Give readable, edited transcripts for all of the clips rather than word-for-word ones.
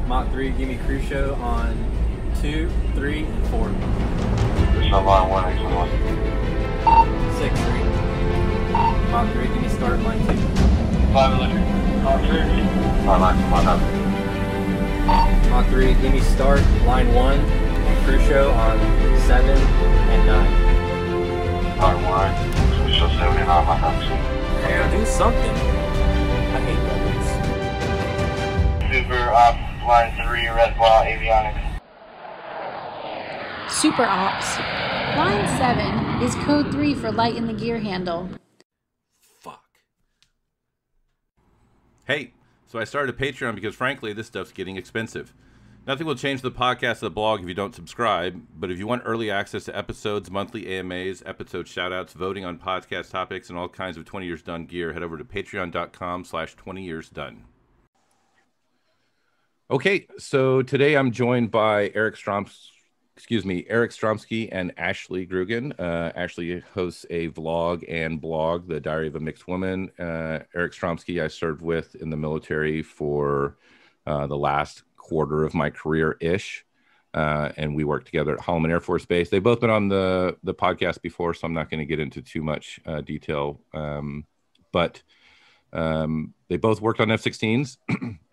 Mach 3, give me crew show on 2, 3, and 4. Additional line 1, exit 1. 6, 3. Mach 3, give me start line 2. 5 electric. Mach 3. 5 line, come on up. Mach 3, give me start line 1 and crew show on 7 and 9. Line 1, crew show 7 and 9, Mach up. Yeah, do something. I hate weapons. Super op, line 3, red ball, avionics. Super Ops. Line 7 is code 3 for light in the gear handle. Fuck. Hey, so I started a Patreon because frankly, this stuff's getting expensive. Nothing will change the podcast or the blog if you don't subscribe, but if you want early access to episodes, monthly AMAs, episode shoutouts, voting on podcast topics, and all kinds of 20 Years Done gear, head over to patreon.com/20yearsdone. Okay, so today I'm joined by Eric Stromsky and Ashley Grugan. Ashley hosts a vlog and blog, The Diary of a Mixed Woman. Eric Stromsky I served with in the military for the last quarter of my career-ish, and we worked together at Holloman Air Force Base. They've both been on the podcast before, so I'm not going to get into too much detail, but they both worked on F-16s,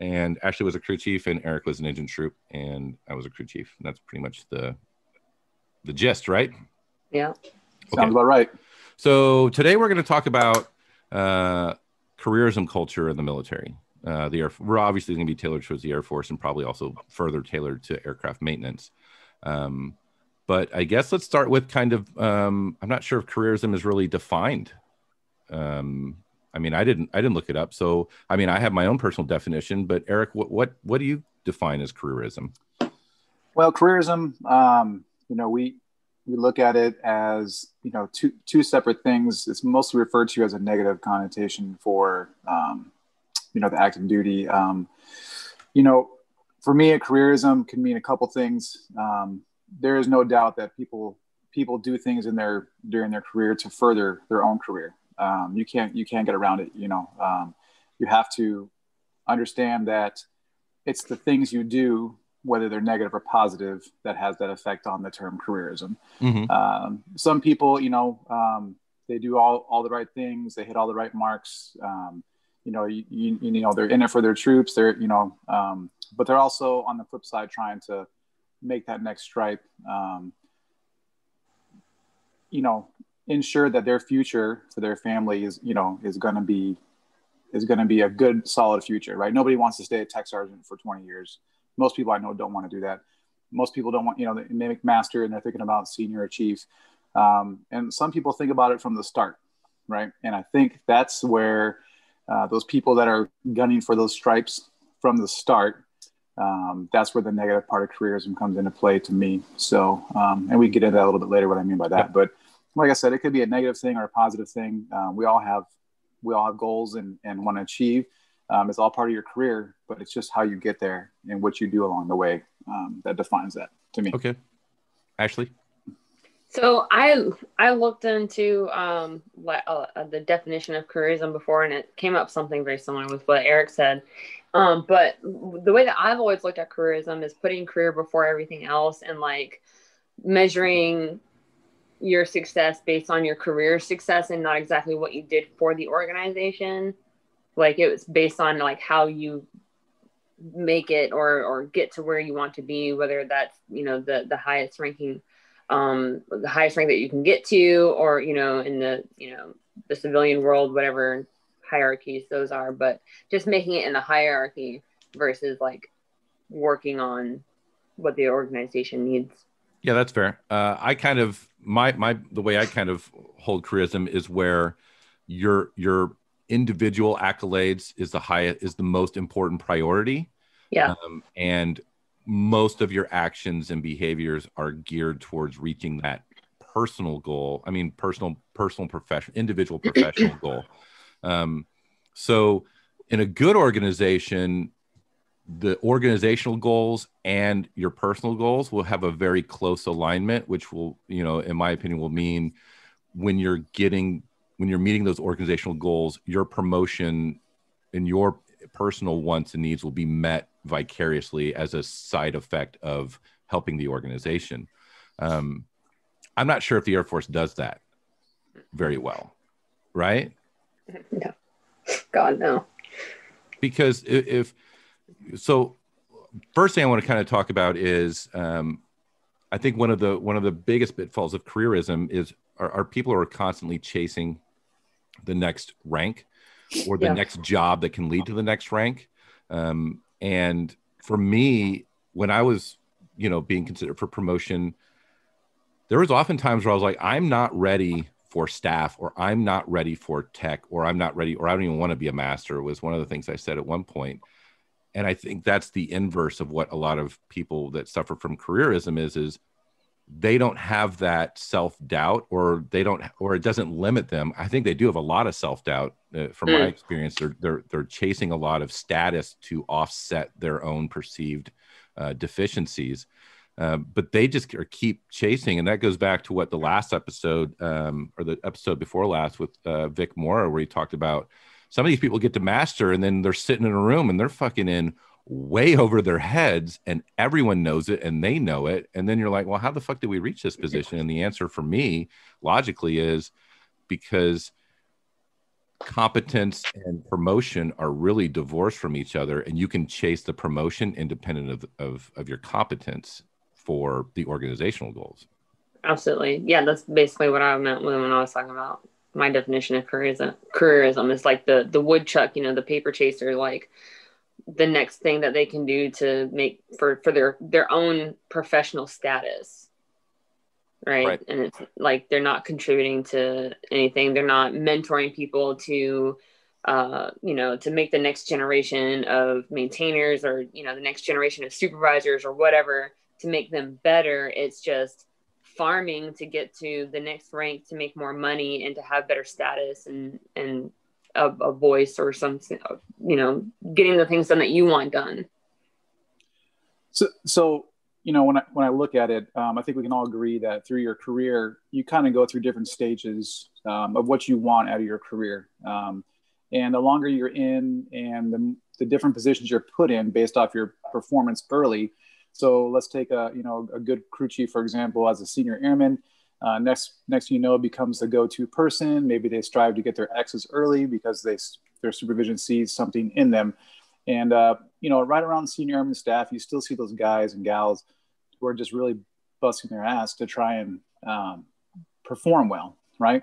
and Ashley was a crew chief, and Eric was an engine troop, and I was a crew chief. And that's pretty much the gist, right? Yeah. Okay. Sounds about right. So today we're going to talk about careerism culture in the military. We're obviously going to be tailored towards the Air Force and probably also further tailored to aircraft maintenance. But I guess let's start with kind of, I'm not sure if careerism is really defined. I mean, I didn't look it up. So, I mean, I have my own personal definition, but Eric, what do you define as careerism? Well, careerism, we look at it as, two separate things. It's mostly referred to as a negative connotation for, the active duty. For me, a careerism can mean a couple things. There is no doubt that people do things during their career to further their own career. You can't get around it. You have to understand that it's the things you do, whether they're negative or positive, that has that effect on the term careerism. Mm-hmm. Some people, they do all the right things. They hit all the right marks. They're in it for their troops. But they're also on the flip side trying to make that next stripe. Ensure that their future for their family is going to be a good, solid future, right? Nobody wants to stay a tech sergeant for 20 years. Most people I know don't want to do that. Most people don't want, they make master and they're thinking about senior or chief. And some people think about it from the start, right? And I think that's where those people that are gunning for those stripes from the start, that's where the negative part of careerism comes into play to me. So, and we get into that a little bit later, what I mean by that. But like I said, it could be a negative thing or a positive thing. We all have goals and want to achieve. It's all part of your career, but it's just how you get there and what you do along the way that defines that to me. Okay. Ashley? So I looked into the definition of careerism before, and it came up something very similar with what Eric said. But the way that I've always looked at careerism is putting career before everything else, and like measuring your success based on your career success and not exactly what you did for the organization. Like it was based on like how you make it or get to where you want to be, whether that's, the highest ranking, the highest rank that you can get to, or, in the civilian world, whatever hierarchies those are, but just making it in the hierarchy versus like working on what the organization needs. Yeah, that's fair. I kind of the way I kind of hold careerism is where your individual accolades is the most important priority. Yeah. And most of your actions and behaviors are geared towards reaching that personal goal. I mean, personal, professional, individual professional goal. So in a good organization, the organizational goals and your personal goals will have a very close alignment, which will, in my opinion, will mean when you're meeting those organizational goals, your promotion and your personal wants and needs will be met vicariously as a side effect of helping the organization. I'm not sure if the Air Force does that very well, right? No. God, no. Because first thing I want to kind of talk about is, I think one of the biggest pitfalls of careerism is are people who are constantly chasing the next rank or the next job that can lead to the next rank. And for me, when I was, being considered for promotion, there was often times where I was like, I'm not ready for staff, or I'm not ready for tech, or I'm not ready, or I don't even want to be a master, was one of the things I said at one point. And I think that's the inverse of what a lot of people that suffer from careerism is they don't have that self-doubt, or it doesn't limit them. I think they do have a lot of self-doubt from my experience. They're chasing a lot of status to offset their own perceived deficiencies. But they just keep chasing. And that goes back to what the last episode, or the episode before last with Vic Mora, where he talked about some of these people get to master and then they're sitting in a room and they're fucking in way over their heads and everyone knows it and they know it. And then you're like, well, how the fuck did we reach this position? And the answer for me logically is because competence and promotion are really divorced from each other, and you can chase the promotion independent of your competence for the organizational goals. Absolutely. Yeah, that's basically what I meant when I was talking about my definition of careerism is like the woodchuck, the paper chaser, like the next thing that they can do to make for their own professional status. Right. And it's like, they're not contributing to anything. They're not mentoring people to, to make the next generation of maintainers, or, the next generation of supervisors or whatever, to make them better. It's just farming to get to the next rank, to make more money and to have better status and a voice or something, getting the things done that you want done. So when I look at it, I think we can all agree that through your career, you kind of go through different stages of what you want out of your career. And the longer you're in, and the different positions you're put in based off your performance early. So let's take a good crew chief, for example, as a senior airman. Next becomes the go-to person. Maybe they strive to get their X's early because their supervision sees something in them. And right around senior airman staff, you still see those guys and gals who are just really busting their ass to try and perform well, right?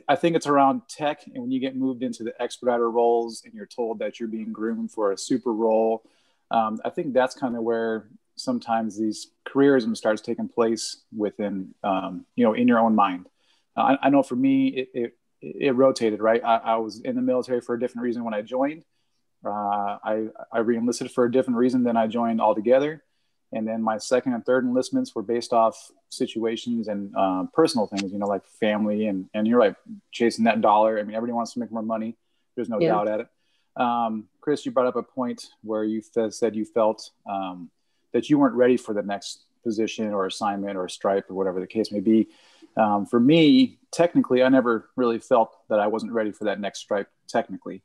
I think it's around tech, and when you get moved into the expediter roles and you're told that you're being groomed for a super role, I think that's kind of where sometimes these careerism starts taking place within, in your own mind. I know for me, it rotated, right? I was in the military for a different reason when I joined. I re-enlisted for a different reason than I joined altogether. And then my second and third enlistments were based off situations and personal things, like family and you're right, chasing that dollar. I mean, everybody wants to make more money. There's no doubt at it. Chris, you brought up a point where you said you felt that you weren't ready for the next position or assignment or stripe or whatever the case may be. For me, technically, I never really felt that I wasn't ready for that next stripe technically.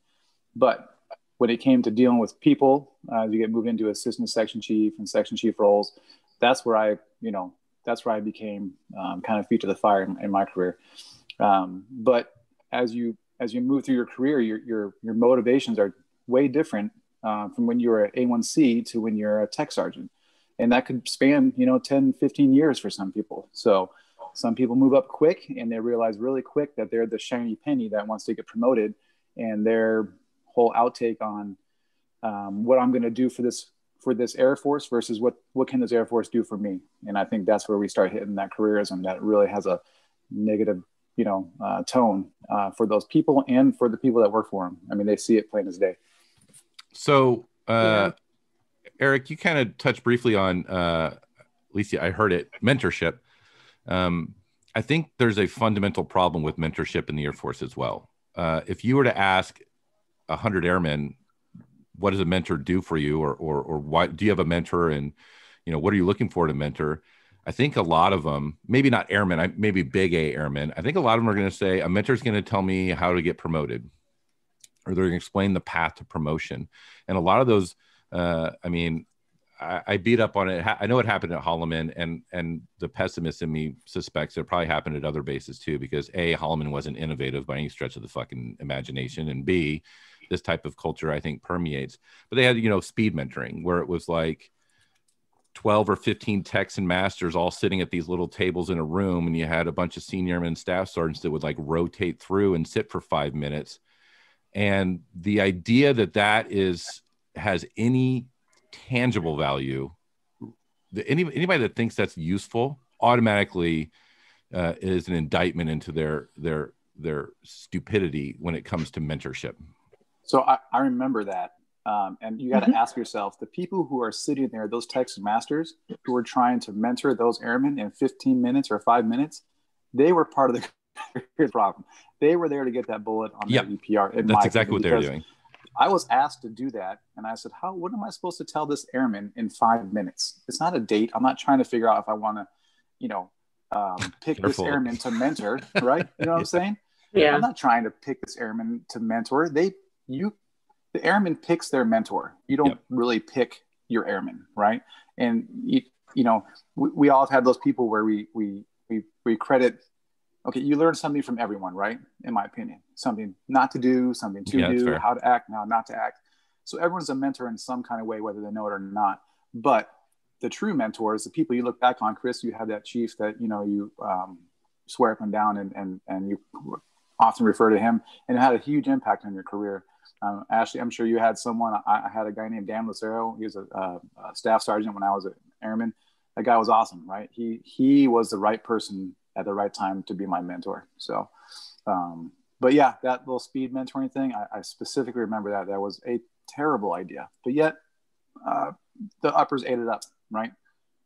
But when it came to dealing with people, as you get moved into assistant section chief and section chief roles, that's where I became kind of feet to the fire in my career. But as you move through your career, your motivations are way different from when you were at A1C to when you're a tech sergeant. And that could span, 10, 15 years for some people. So some people move up quick and they realize really quick that they're the shiny penny that wants to get promoted, and their whole outtake on what I'm going to do for this Air Force versus what can this Air Force do for me. And I think that's where we start hitting that careerism that really has a negative, tone for those people and for the people that work for them. I mean, they see it plain as day. So, Eric, you kind of touched briefly on, at least I heard it, mentorship. I think there's a fundamental problem with mentorship in the Air Force as well. If you were to ask 100 airmen, what does a mentor do for you, or why do you have a mentor, and what are you looking for in a mentor? I think a lot of them, maybe not airmen, maybe big A airmen, I think a lot of them are going to say a mentor is going to tell me how to get promoted, or they're going to explain the path to promotion. And a lot of those, I mean, I beat up on it. I know it happened at Holloman, and the pessimist in me suspects it probably happened at other bases too, because A, Holloman wasn't innovative by any stretch of the fucking imagination, and B, this type of culture I think permeates. But they had, you know, speed mentoring, where it was like 12 or 15 techs and masters all sitting at these little tables in a room, and you had a bunch of senior airmen and staff sergeants that would like rotate through and sit for 5 minutes. And the idea that has any tangible value, anybody that thinks that's useful automatically is an indictment into their stupidity when it comes to mentorship. So I remember that. And you got to ask yourself, the people who are sitting there, those techs and masters who are trying to mentor those airmen in 15 minutes or 5 minutes, they were part of the problem. They were there to get that bullet on their EPR. That's exactly what they're doing. I was asked to do that, and I said, what am I supposed to tell this airman in 5 minutes? It's not a date. I'm not trying to figure out if I want to, you know, pick this airman to mentor, right? You know what I'm saying? Yeah. I'm not trying to pick this airman to mentor. The airman picks their mentor. You don't really pick your airman, right? And you know, we all have had those people where we credit. Okay, you learn something from everyone, right? In my opinion, something not to do, something to do, how to act, how not to act. So everyone's a mentor in some kind of way, whether they know it or not. But the true mentors, the people you look back on, Chris, you have that chief that, you know, you swear up and down and you often refer to him, and it had a huge impact on your career. Ashley, I'm sure you had someone. I had a guy named Dan Lucero. He was a staff sergeant when I was an airman. That guy was awesome, right? He was the right person at the right time to be my mentor. So, but yeah, that little speed mentoring thing, I specifically remember that was a terrible idea, but yet the uppers ate it up, right?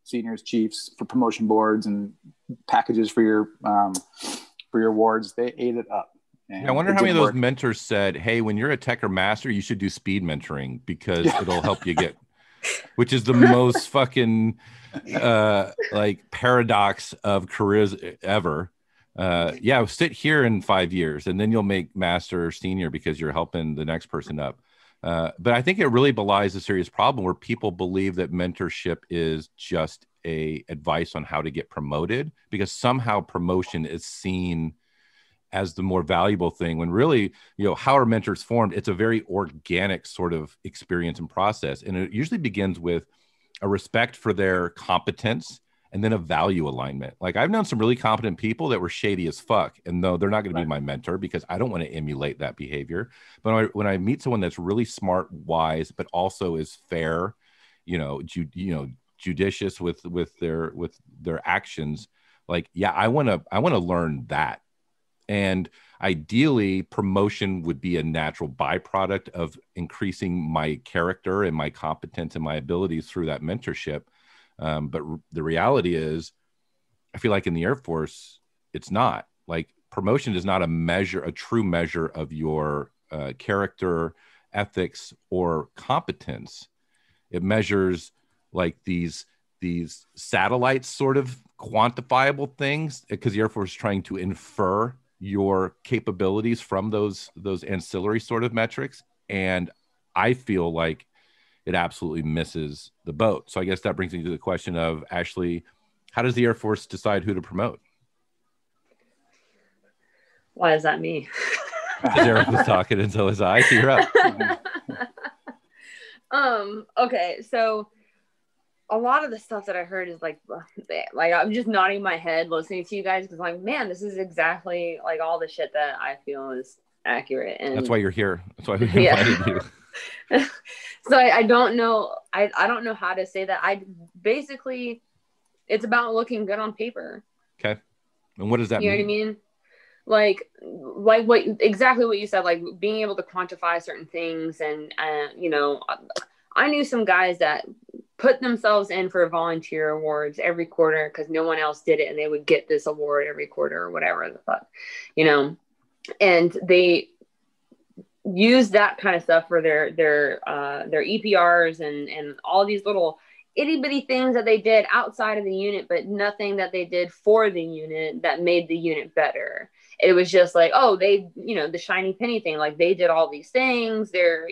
Seniors, chiefs, for promotion boards and packages for your wards, they ate it up. Yeah, I wonder how many of those mentors said, hey, when you're a tech or master, you should do speed mentoring because it'll help you get, which is the most fucking like paradox of careers ever. Sit here in 5 years and then you'll make master or senior because you're helping the next person up. But I think it really belies a serious problem where people believe that mentorship is just a advice on how to get promoted, because somehow promotion is seen as the more valuable thing, when really, you know, how are mentors formed? It's a very organic sort of experience and process. And it usually begins with a respect for their competence and then a value alignment. Like I've known some really competent people that were shady as fuck. And though they're not going to be my mentor because I don't want to emulate that behavior. But when I meet someone that's really smart, wise, but also is fair, judicious with their actions, like, yeah, I want to learn that. And ideally, promotion would be a natural byproduct of increasing my character and my competence and my abilities through that mentorship. But the reality is, I feel like in the Air Force, it's not. Like promotion is not a true measure of your character, ethics, or competence. It measures like these satellites, sort of quantifiable things, because the Air Force is trying to infer your capabilities from those ancillary sort of metrics. And I feel like it absolutely misses the boat. So I guess that brings me to the question of, Ashley, how does the Air Force decide who to promote? Why is that me? Derek was talking until his eyes. You're up. Okay, so a lot of the stuff that I heard is like I'm just nodding my head listening to you guys because like, man, this is exactly like all the shit that I feel is accurate. And that's why you're here. That's why we invited you. So I don't know. I don't know how to say that. Basically, it's about looking good on paper. Okay. And what does that mean? You know what I mean? Like exactly what you said, like being able to quantify certain things. And, I knew some guys that put themselves in for volunteer awards every quarter because no one else did it. And they would get this award every quarter or whatever the fuck, and they use that kind of stuff for their EPRs and all these little itty bitty things that they did outside of the unit, but nothing that they did for the unit that made the unit better. it was just like, oh, they, the shiny penny thing, like they did all these things. They're,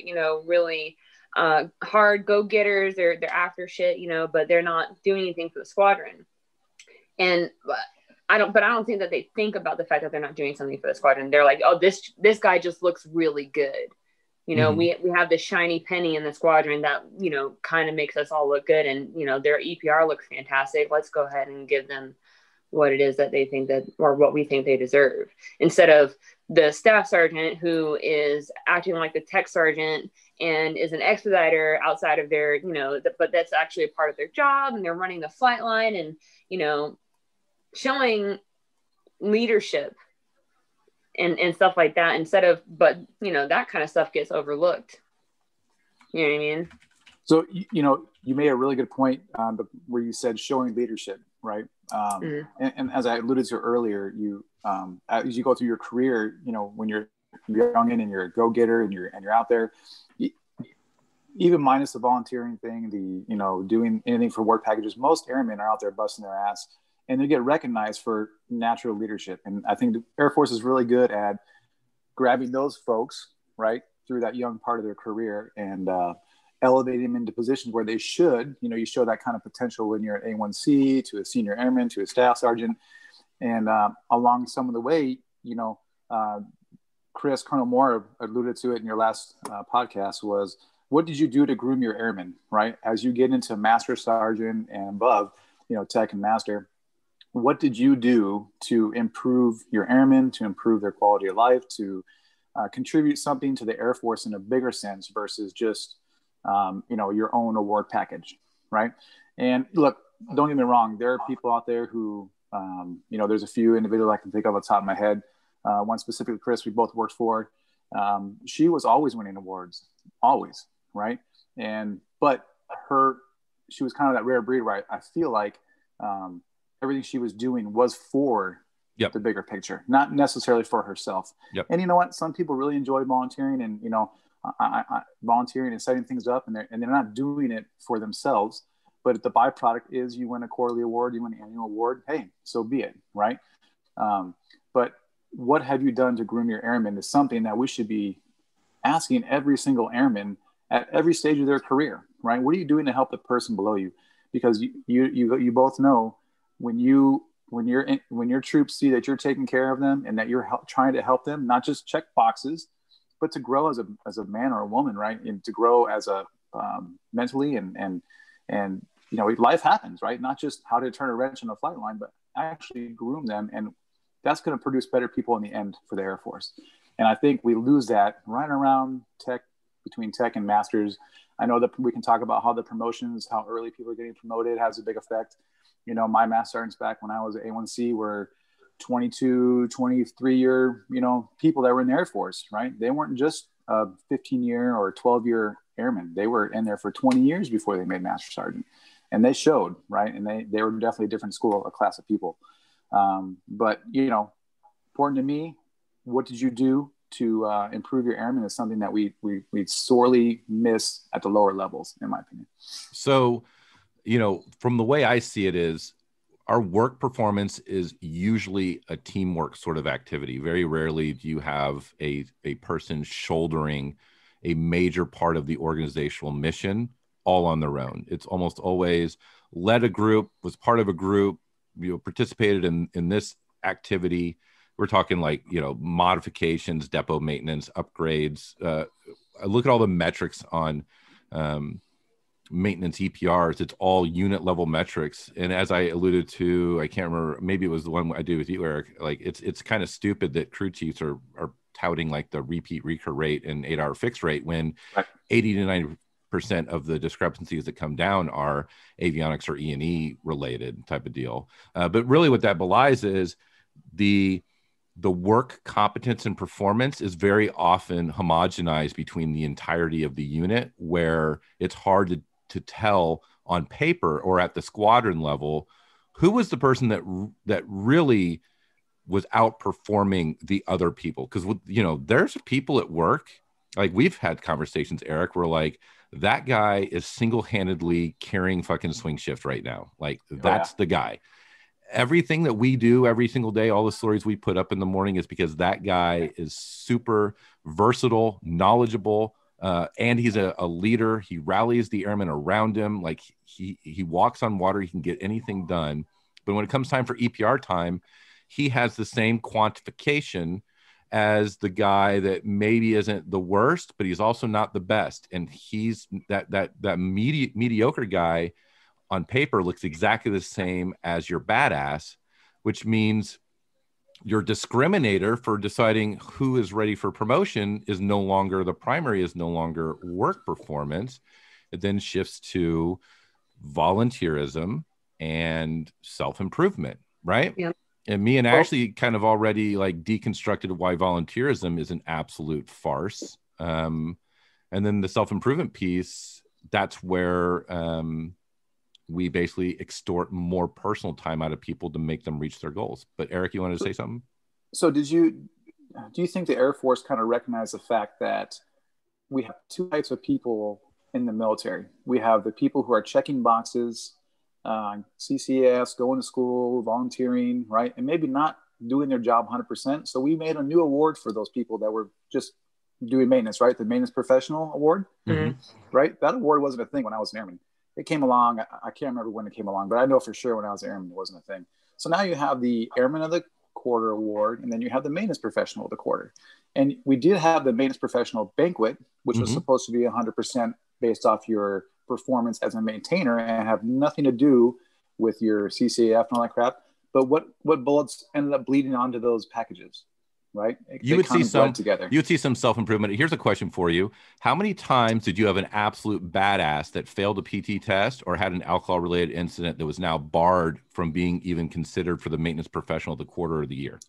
really hard go-getters. They're after shit, but they're not doing anything for the squadron. And I don't think that they think about the fact that they're not doing something for the squadron. They're like, oh, this guy just looks really good. We have this shiny penny in the squadron that, kind of makes us all look good. And, their EPR looks fantastic. Let's go ahead and give them what it is that they think that, or what we think they deserve, instead of the staff sergeant who is acting like the tech sergeant and is an expediter outside of their, but that's actually a part of their job, and they're running the flight line and, showing leadership and stuff like that instead of, but that kind of stuff gets overlooked. You know what I mean? So, you made a really good point where you said showing leadership, right? And as I alluded to earlier, you, as you go through your career, when you're young and you're a go-getter and you're out there, even minus the volunteering thing, doing anything for work packages, most airmen are out there busting their ass, and they get recognized for natural leadership. And I think the Air Force is really good at grabbing those folks, right, through that young part of their career and elevating them into positions where they should. You show that kind of potential when you're an A1C to a senior airman to a staff sergeant. And along some of the way, Chris, Colonel Moore alluded to it in your last podcast, was what did you do to groom your airmen, right? As you get into master sergeant and above, tech and master, what did you do to improve your airmen, to improve their quality of life, to contribute something to the Air Force in a bigger sense versus just, your own award package, right? And look, don't get me wrong. There are people out there who, there's a few individuals I can think of off the top of my head. One specifically, Chris, we both worked for. She was always winning awards, always, right? But she was kind of that rare breed, right? I feel like everything she was doing was for the bigger picture, not necessarily for herself. And you know what? Some people really enjoy volunteering and, volunteering and setting things up, and they're not doing it for themselves, but the byproduct is you win a quarterly award, you win an annual award. Hey, so be it, right? But what have you done to groom your airmen is something that we should be asking every single airman at every stage of their career, right? What are you doing to help the person below you? Because you both know when your troops see that you're taking care of them and that you're trying to help them, not just check boxes, but to grow as a man or a woman, right? And to grow as a mentally and life happens, right? Not just how to turn a wrench on a flight line, but actually groom them, and that's going to produce better people in the end for the Air Force. And I think we lose that right around between tech and masters. I know that we can talk about how the promotions, how early people are getting promoted has a big effect. My master sergeants back when I was at A1C were 22, 23-year, people that were in the Air Force, right? They weren't just a 15-year or 12-year airmen. They were in there for 20 years before they made master sergeant, and they showed, right? And they were definitely a different a class of people. But, important to me, what did you do to improve your airmen is something that we sorely miss at the lower levels, in my opinion. So, from the way I see it is, our work performance is usually a teamwork sort of activity. Very rarely do you have a person shouldering a major part of the organizational mission all on their own. It's almost always led a group, was part of a group, participated in this activity. We're talking like, modifications, depot maintenance, upgrades. I look at all the metrics on maintenance EPRs. It's all unit level metrics. And as I alluded to, I can't remember, maybe it was the one I did with you, Eric, like it's kind of stupid that crew chiefs are touting like the repeat recur rate and 8-hour fixed rate when 80 to 90% of the discrepancies that come down are avionics or E&E related type of deal. But really what that belies is the work competence and performance is very often homogenized between the entirety of the unit, where it's hard to tell on paper or at the squadron level who was the person that really was outperforming the other people. Because there's people at work, like we've had conversations, Eric, where like that guy is single-handedly carrying fucking swing shift right now. Like that's the guy. everything that we do every single day, all the stories we put up in the morning, is because that guy is super versatile, knowledgeable, and he's a leader. He rallies the airmen around him. Like he walks on water. He can get anything done. But when it comes time for EPR time, he has the same quantification as the guy that maybe isn't the worst, but he's also not the best. And he's that mediocre guy on paper looks exactly the same as your badass, which means your discriminator for deciding who is ready for promotion is no longer the primary, is no longer work performance. It then shifts to volunteerism and self-improvement, right? Yeah. And me and Ashley kind of already like deconstructed why volunteerism is an absolute farce. And then the self-improvement piece, that's where we basically extort more personal time out of people to make them reach their goals. But Eric, you wanted to say something? So do you think the Air Force kind of recognized the fact that we have two types of people in the military? We have the people who are checking boxes, CCAS, going to school, volunteering, right? And maybe not doing their job 100%. So we made a new award for those people that were just doing maintenance, right? The Maintenance Professional Award, right? That award wasn't a thing when I was an airman. It came along. I can't remember when it came along, but I know for sure when I was an airman, it wasn't a thing. So now you have the Airman of the Quarter Award, and then you have the Maintenance Professional of the Quarter. And we did have the Maintenance Professional Banquet, which was supposed to be 100% based off your performance as a maintainer and have nothing to do with your CCAF and all that crap. But what bullets ended up bleeding onto those packages, right? You would see some self-improvement. Here's a question for you. How many times did you have an absolute badass that failed a PT test or had an alcohol-related incident that was now barred from being even considered for the Maintenance Professional of the Quarter or the year?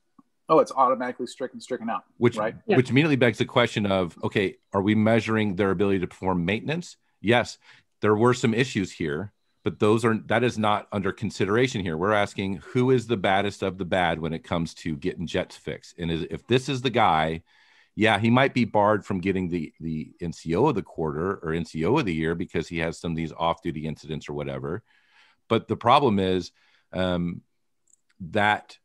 Oh, it's automatically stricken out. Which immediately begs the question of, okay, are we measuring their ability to perform maintenance? Yes, there were some issues here, but that is not under consideration here. We're asking who is the baddest of the bad when it comes to getting jets fixed. And if this is the guy, yeah, he might be barred from getting the NCO of the quarter or NCO of the year because he has some of these off-duty incidents or whatever. But the problem is that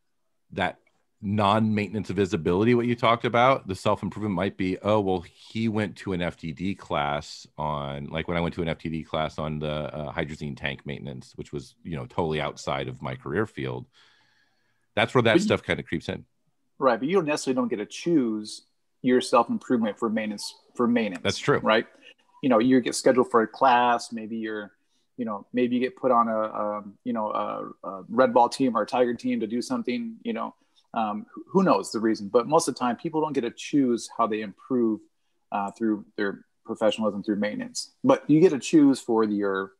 non-maintenance visibility, what you talked about, the self-improvement might be, oh, well, he went to an FTD class on, like when I went to an FTD class on the hydrazine tank maintenance, which was, totally outside of my career field. That's where that stuff kind of creeps in. Right. But you don't necessarily get to choose your self-improvement for maintenance. That's true. Right. You get scheduled for a class, maybe maybe you get put on a red ball team or a tiger team to do something, who knows the reason, but most of the time people don't get to choose how they improve through their professionalism through maintenance, but you get to choose for your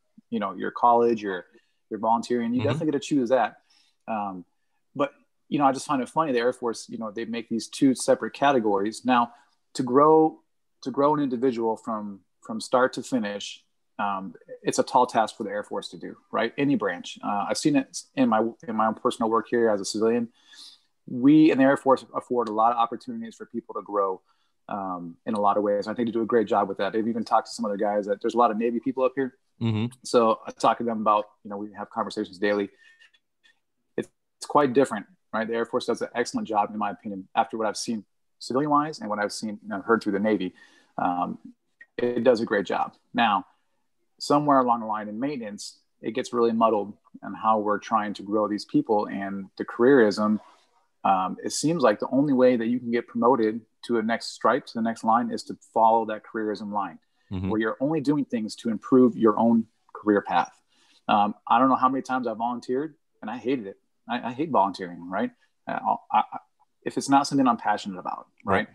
college, your volunteering, you definitely get to choose that. But I just find it funny, the Air Force, they make these two separate categories. Now to grow an individual from start to finish, it's a tall task for the Air Force to do, right? Any branch. I've seen it in my own personal work here as a civilian. We in the Air Force afford a lot of opportunities for people to grow in a lot of ways. I think they do a great job with that. They've even talked to some other guys that there's a lot of Navy people up here. So I talk to them about, we have conversations daily. It's quite different, right? The Air Force does an excellent job, in my opinion, after what I've seen civilian wise and what I've seen and heard through the Navy. It does a great job. Now, somewhere along the line in maintenance, it gets really muddled on how we're trying to grow these people and the careerism. It seems like the only way that you can get promoted to the next stripe, to the next line, is to follow that careerism line, where you're only doing things to improve your own career path. I don't know how many times I volunteered, and I hated it. I hate volunteering, right? If it's not something I'm passionate about, right?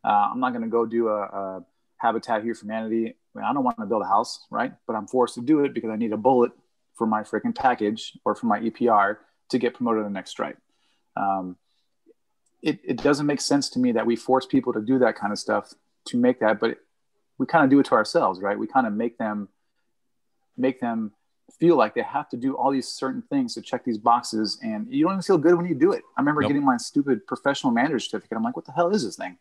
I'm not going to go do a Habitat for Humanity. I don't want to build a house, right? But I'm forced to do it because I need a bullet for my freaking package or for my EPR to get promoted to the next stripe. It doesn't make sense to me that we force people to do that kind of stuff to make that, but we kind of do it to ourselves, right? We kind of make them feel like they have to do all these certain things to check these boxes, and you don't even feel good when you do it. I remember getting my stupid professional manager certificate. I'm like, what the hell is this thing?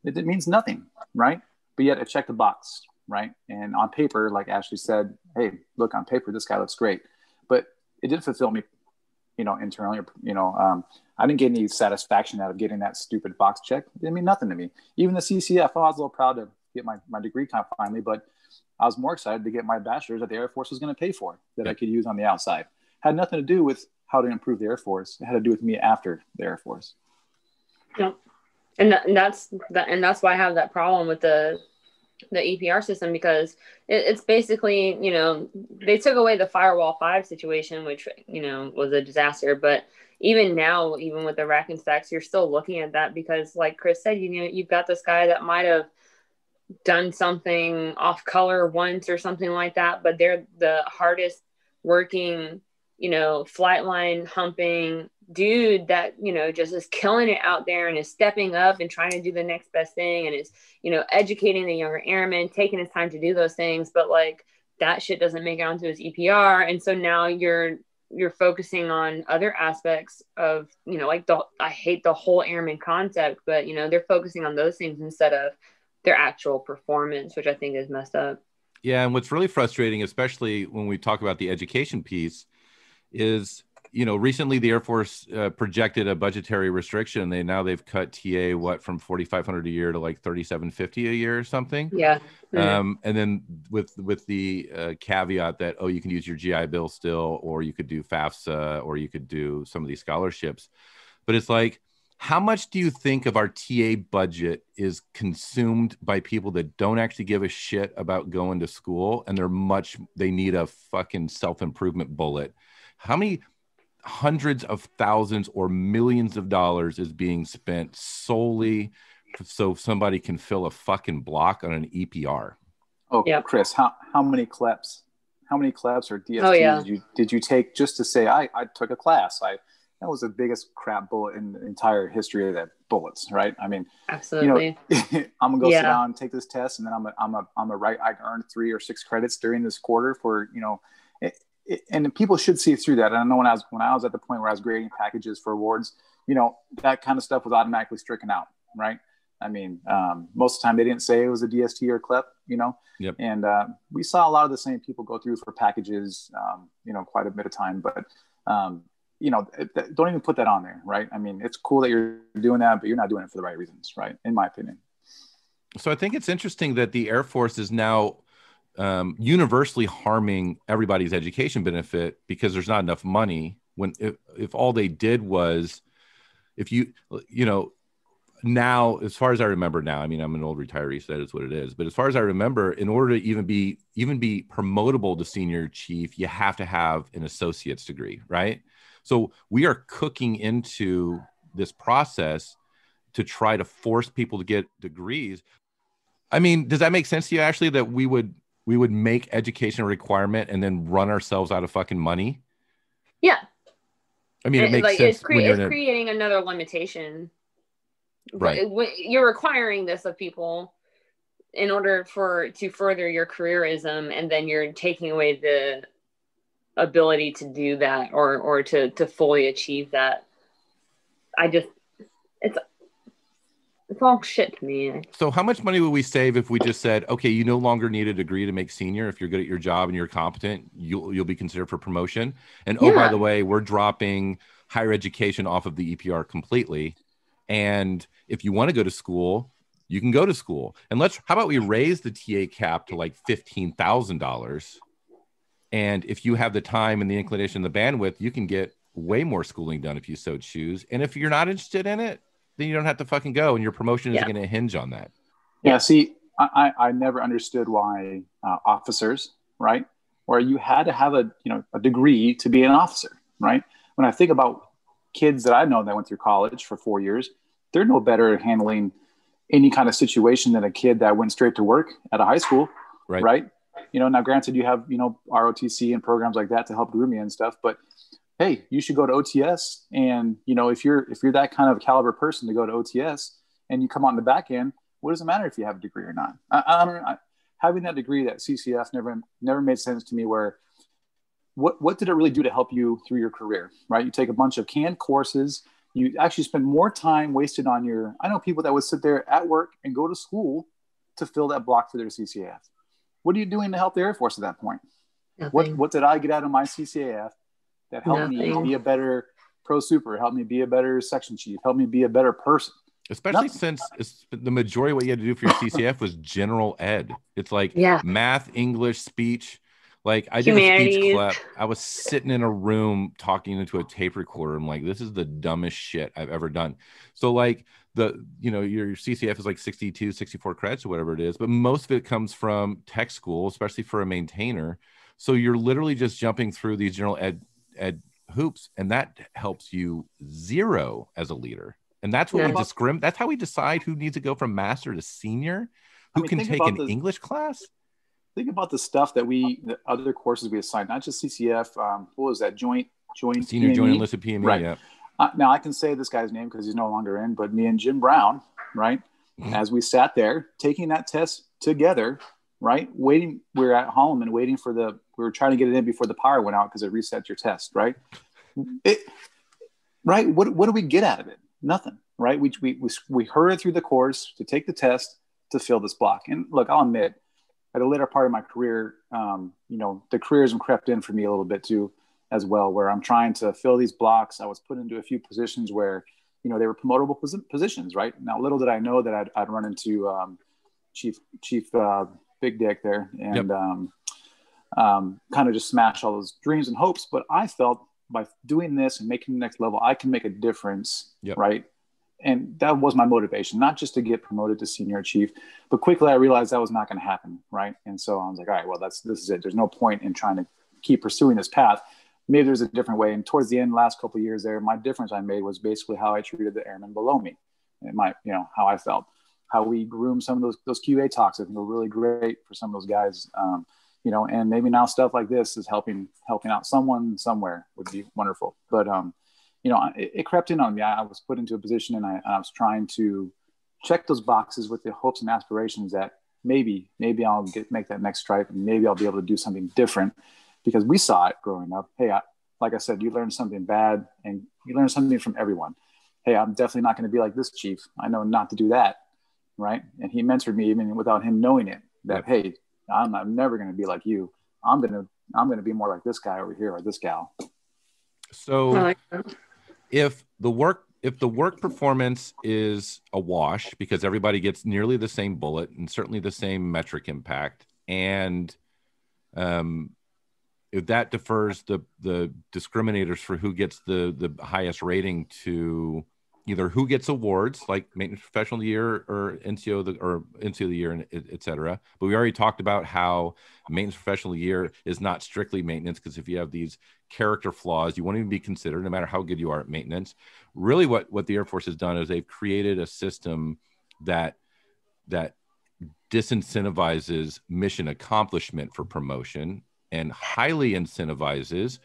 It means nothing, right? But yet I checked the box, right? And on paper, like Ashley said, hey, look, on paper, this guy looks great. But it didn't fulfill me internally, I didn't get any satisfaction out of getting that stupid box check. It didn't mean nothing to me. Even the CCF, I was a little proud to get my degree finally, but I was more excited to get my bachelor's that the Air Force was going to pay for that I could use on the outside. Had nothing to do with how to improve the Air Force. It had to do with me after the Air Force. Yeah. And that's why I have that problem with the EPR system, because it's basically, they took away the Firewall 5 situation, which, was a disaster. But even now, even with the rack and stacks, you're still looking at that because, like Chris said, you've got this guy that might have done something off color once or something like that, but they're the hardest working, flight line humping dude that, just is killing it out there and is stepping up and trying to do the next best thing and is, educating the younger airmen, taking his time to do those things. But like that shit doesn't make it onto his EPR. And so now you're focusing on other aspects of, I hate the whole airman concept, but, they're focusing on those things instead of their actual performance, which I think is messed up. Yeah. And what's really frustrating, especially when we talk about the education piece, is, recently the Air Force projected a budgetary restriction. They've cut TA from $4,500 a year to like $3,750 a year or something. Yeah. And then with the caveat that, you can use your GI Bill still, or you could do FAFSA, or you could do some of these scholarships. But it's like, how much do you think of our TA budget is consumed by people that don't actually give a shit about going to school, and they need a fucking self-improvement bullet? How many hundreds of thousands or millions of dollars is being spent solely so somebody can fill a fucking block on an EPR? Oh, yeah. Chris, how many CLEPs or DSTs did you take just to say, I took a class? That was the biggest crap bullet in the entire history of that bullets, right? I mean, absolutely. I'm gonna go sit down and take this test, and then I'm a write. I earned 3 or 6 credits during this quarter for and people should see through that. And I know when I was at the point where I was grading packages for awards, that kind of stuff was automatically stricken out, right? I mean, most of the time they didn't say it was a DST or CLEP, Yep. And we saw a lot of the same people go through for packages, quite a bit of time, but don't even put that on there, right? I mean, it's cool that you're doing that, but you're not doing it for the right reasons, right? In my opinion. So I think it's interesting that the Air Force is now universally harming everybody's education benefit because there's not enough money. If all they did was, now, as far as I remember now, I mean, I'm an old retiree, so that is what it is. But as far as I remember, in order to even be promotable to senior chief, you have to have an associate's degree, right? So we are cooking into this process to try to force people to get degrees. I mean, does that make sense to you, Ashley, that we would make education a requirement and then run ourselves out of fucking money? Yeah. I mean, it makes sense. It's creating another limitation. Right. You're requiring this of people in order to further your careerism, and then you're taking away the ability to do that or to fully achieve that. It's all shit to me. So how much money would we save if we just said, okay, you no longer need a degree to make senior. If you're good at your job and you're competent, you'll be considered for promotion. And by the way, we're dropping higher education off of the EPR completely. And if you want to go to school, you can go to school. And how about we raise the TA cap to like $15,000? And if you have the time and the inclination and the bandwidth, you can get way more schooling done if you so choose. And if you're not interested in it, then you don't have to fucking go, and your promotion isn't going to hinge on that. Yeah. See, I never understood why officers, right, where you had to have a degree to be an officer, right? When I think about kids that I know that went through college for 4 years, they're no better at handling any kind of situation than a kid that went straight to work at a high school, right? Now granted you have, ROTC and programs like that to help groom you and stuff, but hey, you should go to OTS. And, if you're that kind of caliber person to go to OTS and you come on the back end, what does it matter if you have a degree or not? I don't know. Having that degree, that CCF never made sense to me, where what did it really do to help you through your career, right? You take a bunch of canned courses, you actually spend more time wasted on I know people that would sit there at work and go to school to fill that block for their CCF. What are you doing to help the Air Force at that point? Nothing. What did I get out of my CCAF that helped me Nothing. be a better pro super, helped me be a better section chief, helped me be a better person. Especially since the majority of what you had to do for your CCF was general ed. It's like Yeah. math, English, speech. Like I did a speech Humanities. club. I was sitting in a room talking into a tape recorder. I'm like, this is the dumbest shit I've ever done. So like your CCF is like 62, 64 credits or whatever it is, but most of it comes from tech school, especially for a maintainer. So you're literally just jumping through these general ed hoops, and that helps you zero as a leader. And that's what that's how we decide who needs to go from master to senior, who can take an English class. Think about the stuff the other courses we assigned, not just CCF. What was that? Joint Senior PME? Joint Enlisted PME, right. Yeah. Now I can say this guy's name because he's no longer in, but me and Jim Brown, right? As we sat there taking that test together, right? We were at Holloman waiting for we were trying to get it in before the power went out because it reset your test, right? Right. What do we get out of it? Nothing, right? We hurried through the course to take the test to fill this block. And look, I'll admit, at a later part of my career, the careerism crept in for me a little bit too, as well, where I'm trying to fill these blocks. I was put into a few positions where, they were promotable positions, right? Now, little did I know that I'd run into Chief Big Dick there and kind of just smash all those dreams and hopes. But I felt by doing this and making the next level, I can make a difference, right? And that was my motivation, not just to get promoted to senior chief, but quickly I realized that was not going to happen, right? And so I was like, all right, well, this is it. There's no point in trying to keep pursuing this path. Maybe there's a different way. And towards the end, last couple of years there, my difference I made was basically how I treated the airmen below me, and how I felt, how we groomed some of those QA talks. I think were really great for some of those guys, and maybe now stuff like this is helping out someone somewhere would be wonderful. But, it crept in on me. I was put into a position and I was trying to check those boxes with the hopes and aspirations that maybe I'll make that next stripe and maybe I'll be able to do something different, because we saw it growing up. Hey, like I said, you learn something bad and you learn something from everyone. Hey, I'm definitely not going to be like this chief. I know not to do that. Right. And he mentored me even without him knowing it, that, hey, I'm never going to be like you. I'm going to be more like this guy over here or this gal. So if the work performance is a wash because everybody gets nearly the same bullet and certainly the same metric impact, and if that defers the discriminators for who gets the highest rating to either who gets awards like Maintenance Professional of the Year or NCO of the Year, and et cetera. But we already talked about how Maintenance Professional of the Year is not strictly maintenance, because if you have these character flaws, you won't even be considered, no matter how good you are at maintenance. Really what the Air Force has done is they've created a system that disincentivizes mission accomplishment for promotion and highly incentivizes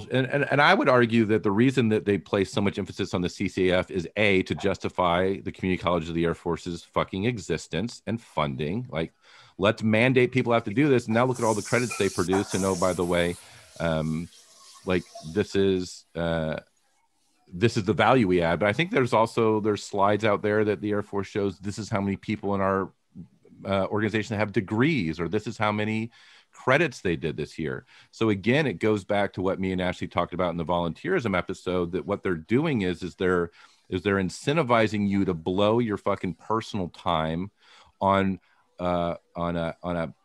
and I would argue that the reason that they place so much emphasis on the CCAF is to justify the Community College of the Air Force's fucking existence and funding. Like, let's mandate people have to do this. And now look at all the credits they produce. And by the way, this is the value we add. But I think there's slides out there that the Air Force shows this is how many people in our organization have degrees, or this is how many credits they did this year. So again, it goes back to what me and Ashley talked about in the volunteerism episode, that what they're doing is they're incentivizing you to blow your fucking personal time on a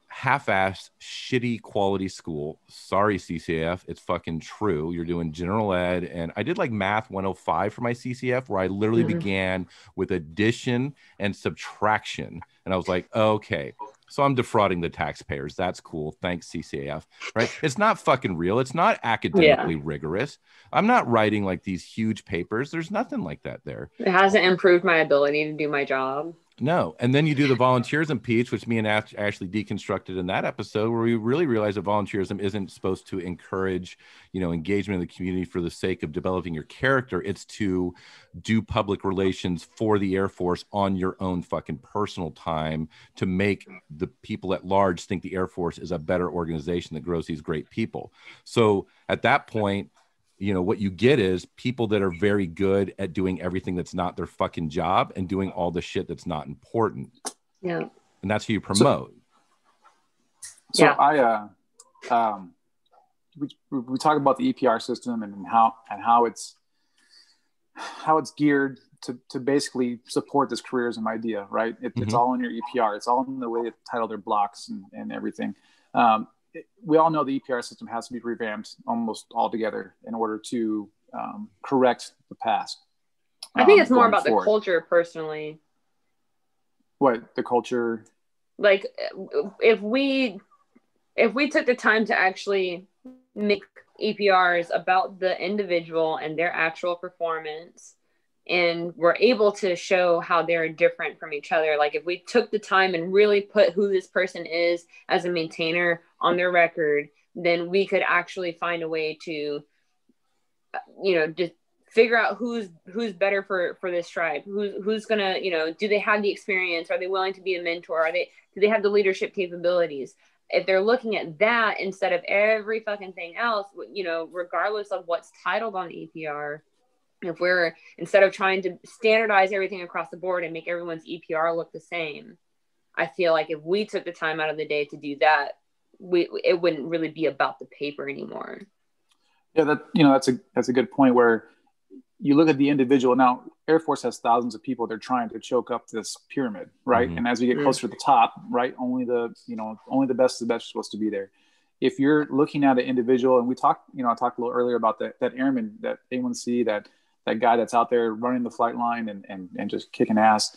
half-assed shitty quality school. Sorry, CCAF, it's fucking true. You're doing general ed, and I did like math 105 for my CCF, where I literally began with addition and subtraction, and I was like, okay, so I'm defrauding the taxpayers. That's cool. Thanks, CCAF. Right? It's not fucking real. It's not academically rigorous. I'm not writing like these huge papers. There's nothing like that there. It hasn't improved my ability to do my job. No. And then you do the volunteerism piece, which me and Ashley deconstructed in that episode, where we really realized that volunteerism isn't supposed to encourage, engagement in the community for the sake of developing your character. It's to do public relations for the Air Force on your own fucking personal time, to make the people at large think the Air Force is a better organization that grows these great people. So at that point, what you get is people that are very good at doing everything that's not their fucking job and doing all the shit that's not important. Yeah. And that's who you promote. So I, we talk about the EPR system and how it's geared to basically support this careerism idea, right? It's all in your EPR. It's all in the way they title their blocks and everything. We all know the EPR system has to be revamped almost altogether in order to correct the past. I think it's more about forward. the culture, personally. What, the culture? Like, if we took the time to actually make EPRs about the individual and their actual performance, and we're able to show how they're different from each other. Like, if we took the time and really put who this person is as a maintainer on their record, then we could actually find a way to, just figure out who's better for this tribe, who's gonna, do they have the experience? Are they willing to be a mentor? Do they have the leadership capabilities? If they're looking at that instead of every fucking thing else, regardless of what's titled on EPR, if we're, instead of trying to standardize everything across the board and make everyone's EPR look the same, I feel like if we took the time out of the day to do that, it wouldn't really be about the paper anymore. Yeah, that's a good point, where you look at the individual. Now, Air Force has thousands of people. They're trying to choke up this pyramid, right? And as we get closer to the top, right, only the best of the best are supposed to be there. If you're looking at an individual, and I talked a little earlier about that airman, that A1C, that guy that's out there running the flight line and just kicking ass.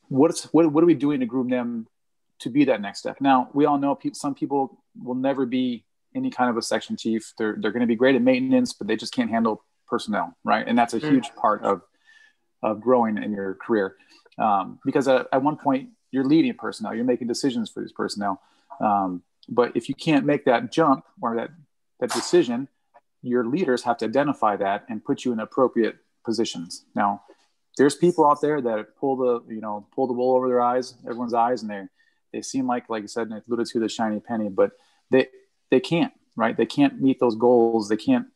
What are we doing to groom them to be that next step? Now, we all know some people will never be any kind of a section chief. They're going to be great at maintenance, but they just can't handle personnel, right? And that's a huge part of growing in your career, because at one point you're leading personnel, you're making decisions for these personnel. But if you can't make that jump or that decision, your leaders have to identify that and put you in appropriate positions. Now, there's people out there that pull the wool over everyone's eyes, and they seem like you said, and I alluded to the shiny penny, but they can't, right? They can't meet those goals. They can't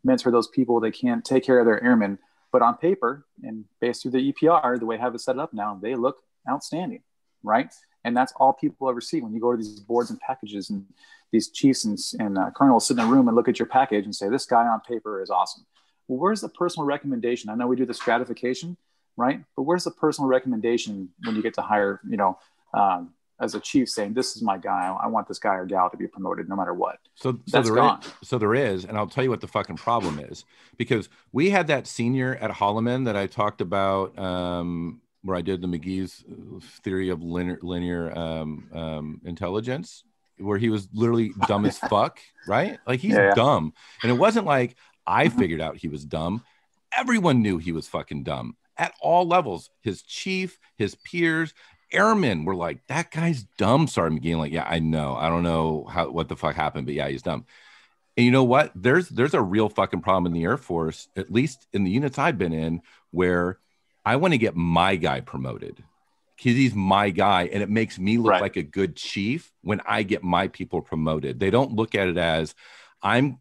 mentor those people. They can't take care of their airmen. But on paper and based through the EPR, the way I have it set up now, they look outstanding, right? And that's all people ever see when you go to these boards and packages, and these chiefs and colonels sit in a room and look at your package and say, this guy on paper is awesome. Well, where's the personal recommendation? I know we do the stratification, right? But where's the personal recommendation when you get to hire, as a chief, saying, this is my guy, I want this guy or gal to be promoted no matter what. So there is, and I'll tell you what the fucking problem is, because we had that senior at Holloman that I talked about, where I did the McGee's theory of linear intelligence, where he was literally dumb as fuck, right? Like, he's dumb. And it wasn't like I figured out he was dumb. Everyone knew he was fucking dumb at all levels. His chief, his peers, airmen were like, that guy's dumb, Sergeant McGee. Like, yeah, I know. I don't know what the fuck happened, but yeah, he's dumb. And you know what? There's a real fucking problem in the Air Force, at least in the units I've been in, where I want to get my guy promoted because he's my guy, and it makes me look like a good chief when I get my people promoted. They don't look at it as I'm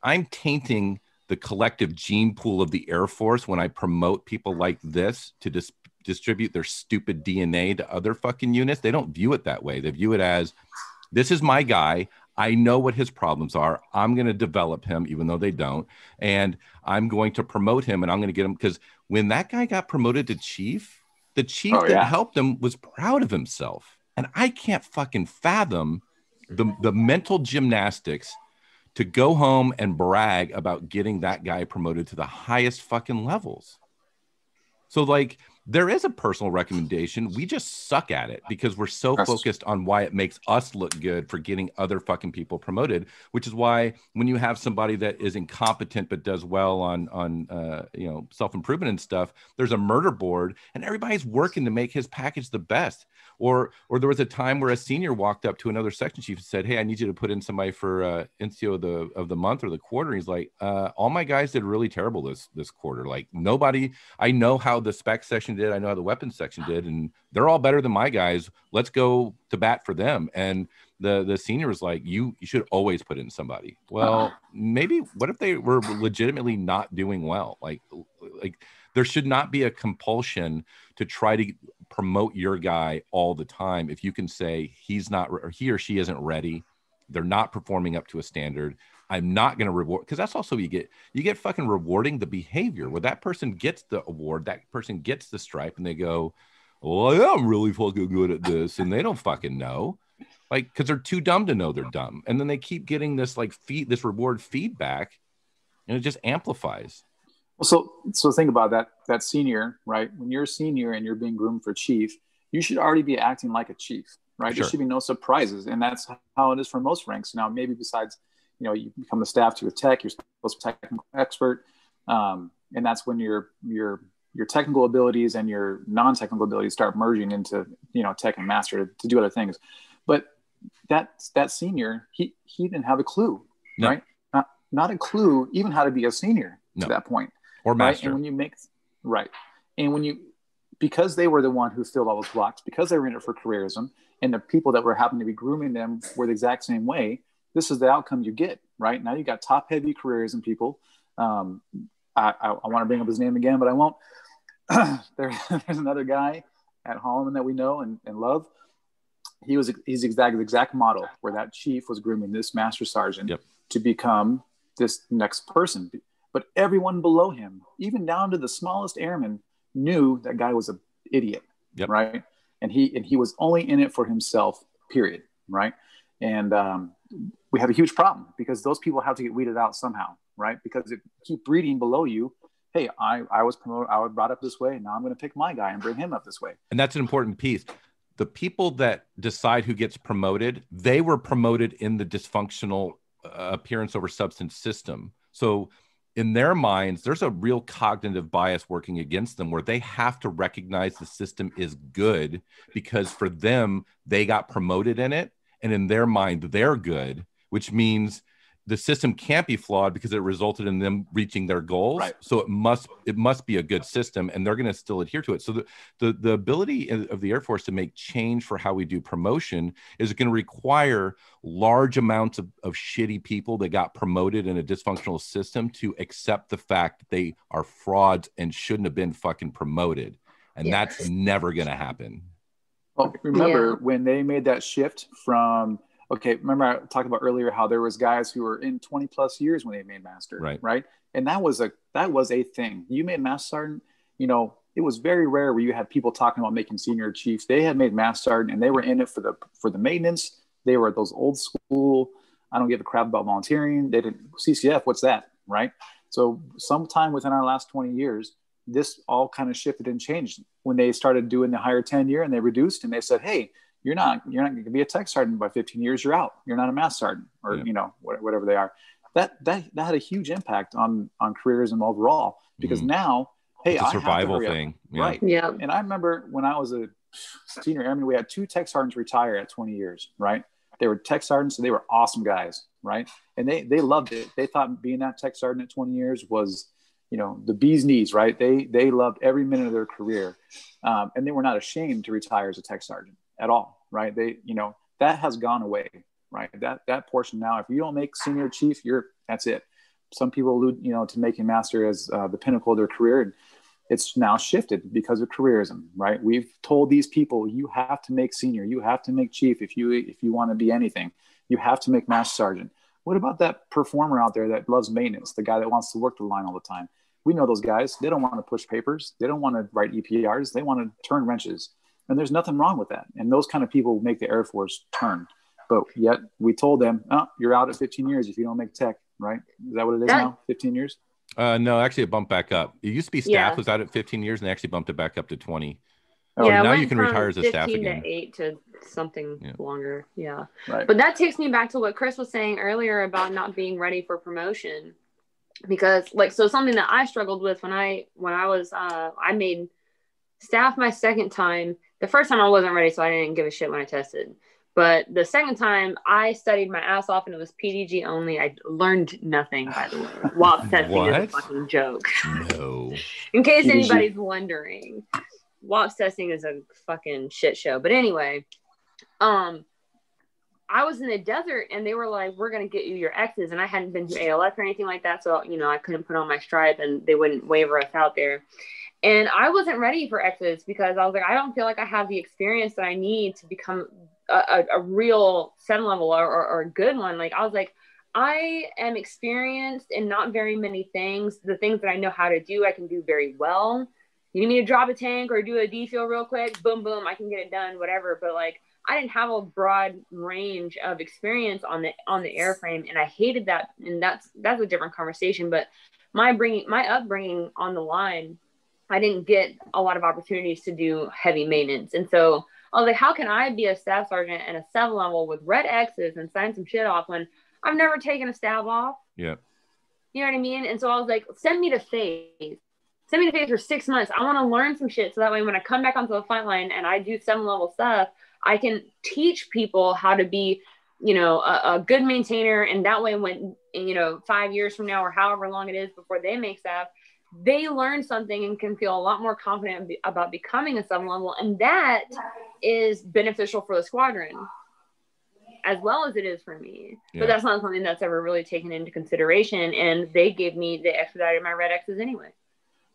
tainting the collective gene pool of the Air Force when I promote people like this to distribute their stupid DNA to other fucking units. They don't view it that way. They view it as, this is my guy. I know what his problems are. I'm going to develop him, even though they don't. And I'm going to promote him, and I'm going to get him. Because when that guy got promoted to chief, the chief that helped him was proud of himself. And I can't fucking fathom the mental gymnastics to go home and brag about getting that guy promoted to the highest fucking levels. So, like, there is a personal recommendation. We just suck at it because we're so focused on why it makes us look good for getting other fucking people promoted, which is why when you have somebody that is incompetent but does well on self-improvement and stuff, there's a murder board and everybody's working to make his package the best. Or there was a time where a senior walked up to another section chief and said, hey, I need you to put in somebody for NCO of the month or the quarter. And he's like, all my guys did really terrible this quarter. Like, nobody, I know how the spec section did. I know how the weapons section did, and they're all better than my guys. Let's go to bat for them. And the senior was like, you should always put in somebody. Well, maybe what if they were legitimately not doing well? Like there should not be a compulsion to try to promote your guy all the time. If you can say he's not, or he or she isn't ready, They're not performing up to a standard. I'm not going to reward, because that's also you get fucking rewarding the behavior where that person gets the award, that person gets the stripe, and they go, well, I am really fucking good at this, and they don't fucking know, like, because they're too dumb to know they're dumb, and then they keep getting this like this reward feedback, and it just amplifies. Well, so think about that senior, right? When you're a senior and you're being groomed for chief, you should already be acting like a chief, right? Sure. There should be no surprises, and that's how it is for most ranks. Now, maybe besides, you become the staff to a tech, you're supposed to be a technical expert, and that's when your technical abilities and your non-technical abilities start merging into tech and master to do other things. But that senior, he didn't have a clue, no. right? Not a clue even how to be a senior to that point, or master. Right? And because they were the one who filled all those blocks, because they were in it for careerism, and the people that were happening to be grooming them were the exact same way, this is the outcome you get, right? Now you got top-heavy careerism people. I want to bring up his name again, but I won't. There's another guy at Holloman that we know and love. He's the exact model where that chief was grooming this master sergeant to become this next person. But everyone below him, even down to the smallest airman, knew that guy was an idiot, right? And he was only in it for himself, period, right? And we have a huge problem because those people have to get weeded out somehow, right? Because if you keep breeding below you, hey, I was promoted, I was brought up this way, now I'm going to pick my guy and bring him up this way. And that's an important piece. The people that decide who gets promoted, they were promoted in the dysfunctional appearance over substance system. So in their minds, there's a real cognitive bias working against them where they have to recognize the system is good because for them, they got promoted in it. And in their mind, they're good, which means the system can't be flawed because it resulted in them reaching their goals. Right. So it must be a good system, and they're going to still adhere to it. So the ability of the Air Force to make change for how we do promotion is going to require large amounts of shitty people that got promoted in a dysfunctional system to accept the fact that they are frauds and shouldn't have been fucking promoted. And that's never going to happen. Well, remember when they made that shift from, remember I talked about earlier how there was guys who were in 20 plus years when they made master, right? And that was a thing. You made master sergeant, it was very rare where you had people talking about making senior chiefs. They had made master sergeant and they were in it for the maintenance. They were those old school, I don't give a crap about volunteering. They didn't, CCF, what's that, right? So sometime within our last 20 years, this all kind of shifted and changed when they started doing the higher tenure and they reduced and they said, hey, you're not going to be a tech sergeant by 15 years. You're out. You're not a master sergeant or, whatever they are. That had a huge impact on careerism overall because now, hey, it's a survival thing. Yeah. Right. Yeah. And I remember when I was a senior airman, we had 2 tech sergeants retire at 20 years, right? They were tech sergeants and they were awesome guys, right? And they loved it. They thought being that tech sergeant at 20 years was, the bee's knees, right? They loved every minute of their career. And they were not ashamed to retire as a tech sergeant at all, right? They, that has gone away, right? That portion now, if you don't make senior chief, that's it. Some people allude, to making master as the pinnacle of their career. And it's now shifted because of careerism, right? We've told these people, you have to make senior, you have to make chief. If you want to be anything, you have to make master sergeant. What about that performer out there that loves maintenance? The guy that wants to work the line all the time. We know those guys. They don't want to push papers. They don't want to write EPRs. They want to turn wrenches. And there's nothing wrong with that. And those kind of people make the Air Force turn. But yet we told them, you're out at 15 years if you don't make tech, right? Is that what it is now? 15 years? No, actually it bumped back up. It used to be staff was out at 15 years and they actually bumped it back up to 20. Now you can retire as a staff again. 15 to 8 to something longer. Yeah. Right. But that takes me back to what Chris was saying earlier about not being ready for promotion. Because something that I struggled with when I was I made staff my second time. The first time I wasn't ready, so I didn't give a shit when I tested. But the second time I studied my ass off and it was PDG only. I learned nothing, by the way. WAP testing is a fucking joke. No. In case anybody's wondering. WAP testing is a fucking shit show. But anyway, I was in the desert and they were like, we're going to get you your X's. And I hadn't been to ALS or anything like that. So, I couldn't put on my stripe and they wouldn't waiver us out there. And I wasn't ready for X's because I was like, I don't feel like I have the experience that I need to become a real 7 level or a good one. Like, I was like, I am experienced in not very many things. The things that I know how to do, I can do very well. You need me to drop a tank or do a defuel real quick, boom, boom, I can get it done, whatever. But like, I didn't have a broad range of experience on the airframe, and I hated that. And that's a different conversation. But my upbringing on the line, I didn't get a lot of opportunities to do heavy maintenance. And so I was like, how can I be a staff sergeant and a 7 level with red X's and sign some shit off when I've never taken a stab off? Yeah. You know what I mean? And so I was like, send me to phase. Send me to phase for 6 months. I want to learn some shit. So that way, when I come back onto the flight line and I do 7 level stuff, I can teach people how to be, a good maintainer. And that way, when, 5 years from now or however long it is before they make staff, they learn something and can feel a lot more confident about becoming a 7 level. And that is beneficial for the squadron as well as it is for me. Yeah. But that's not something that's ever really taken into consideration. And they expedited my red X's anyway.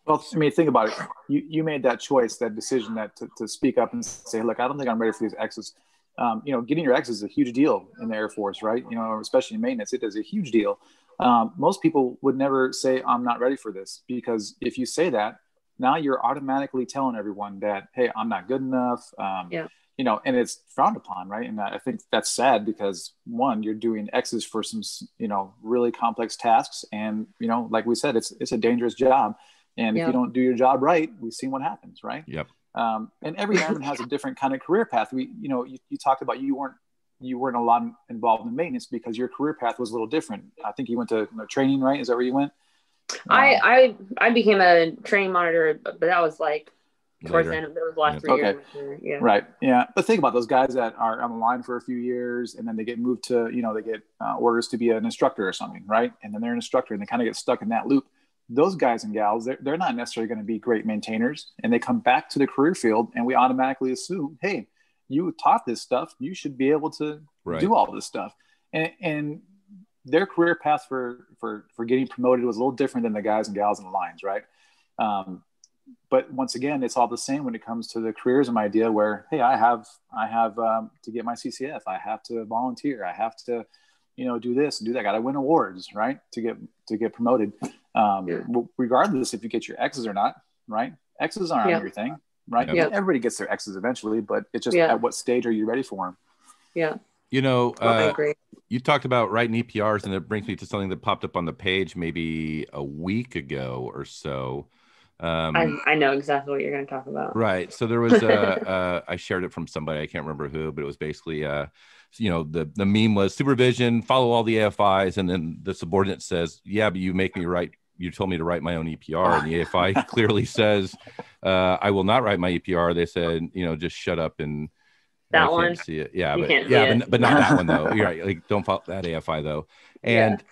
Well, I mean, think about it. You made that choice, that decision, to speak up and say, look, I don't think I'm ready for these X's. Getting your X's is a huge deal in the Air Force, right? Especially in maintenance, it is a huge deal. Most people would never say, I'm not ready for this, because if you say that, now you're automatically telling everyone that, hey, I'm not good enough. And it's frowned upon, right? And I think that's sad because, one, you're doing X's for some, really complex tasks. And, like we said, it's a dangerous job. And if you don't do your job right, we've seen what happens, right? Yep. And every airman has a different kind of career path. You talked about you weren't a lot involved in maintenance because your career path was a little different. I think you went to training, right? Is that where you went? I became a training monitor, but that was like towards the end of the last 3 years. Yeah. Right. Yeah. But think about those guys that are on the line for a few years and then they get moved to, they get orders to be an instructor or something, right? And then they're an instructor and they kind of get stuck in that loop. Those guys and gals, they're not necessarily going to be great maintainers, and they come back to the career field and we automatically assume, hey, you taught this stuff, you should be able to do all this stuff. And their career path for getting promoted was a little different than the guys and gals in the lines, right? But once again, it's all the same when it comes to the careerism idea where, hey, I have to get my CCF, I have to volunteer, I have to, do this and do that. Got to win awards, right? To get promoted. Regardless if you get your X's or not, right? X's aren't your thing, right? Everybody gets their X's eventually, but it's just at what stage are you ready for them? Yeah. I agree. You talked about writing EPRs, and it brings me to something that popped up on the page maybe a week ago or so. I know exactly what you're going to talk about. Right. So there was I shared it from somebody, I can't remember who, but it was basically the meme was supervision, follow all the AFIs, and then the subordinate says, yeah, but you told me to write my own EPR, and the AFI clearly says I will not write my EPR. They said, just shut up and that one. See it. Yeah, but not that one though. You're right. Like, don't follow that AFI though. And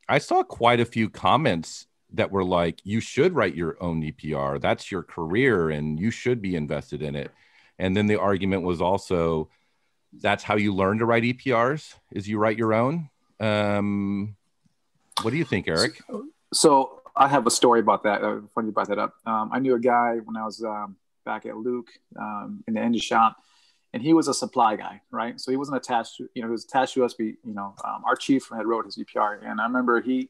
I saw quite a few comments that were like, you should write your own EPR. That's your career and you should be invested in it. And then the argument was also, that's how you learn to write EPRs, is you write your own. What do you think, Eric? So I have a story about that. Funny you brought that up. I knew a guy when I was back at Luke in the engine shop, and he was a supply guy, right? So he wasn't attached to, he was attached to us. Our chief had wrote his EPR, and I remember he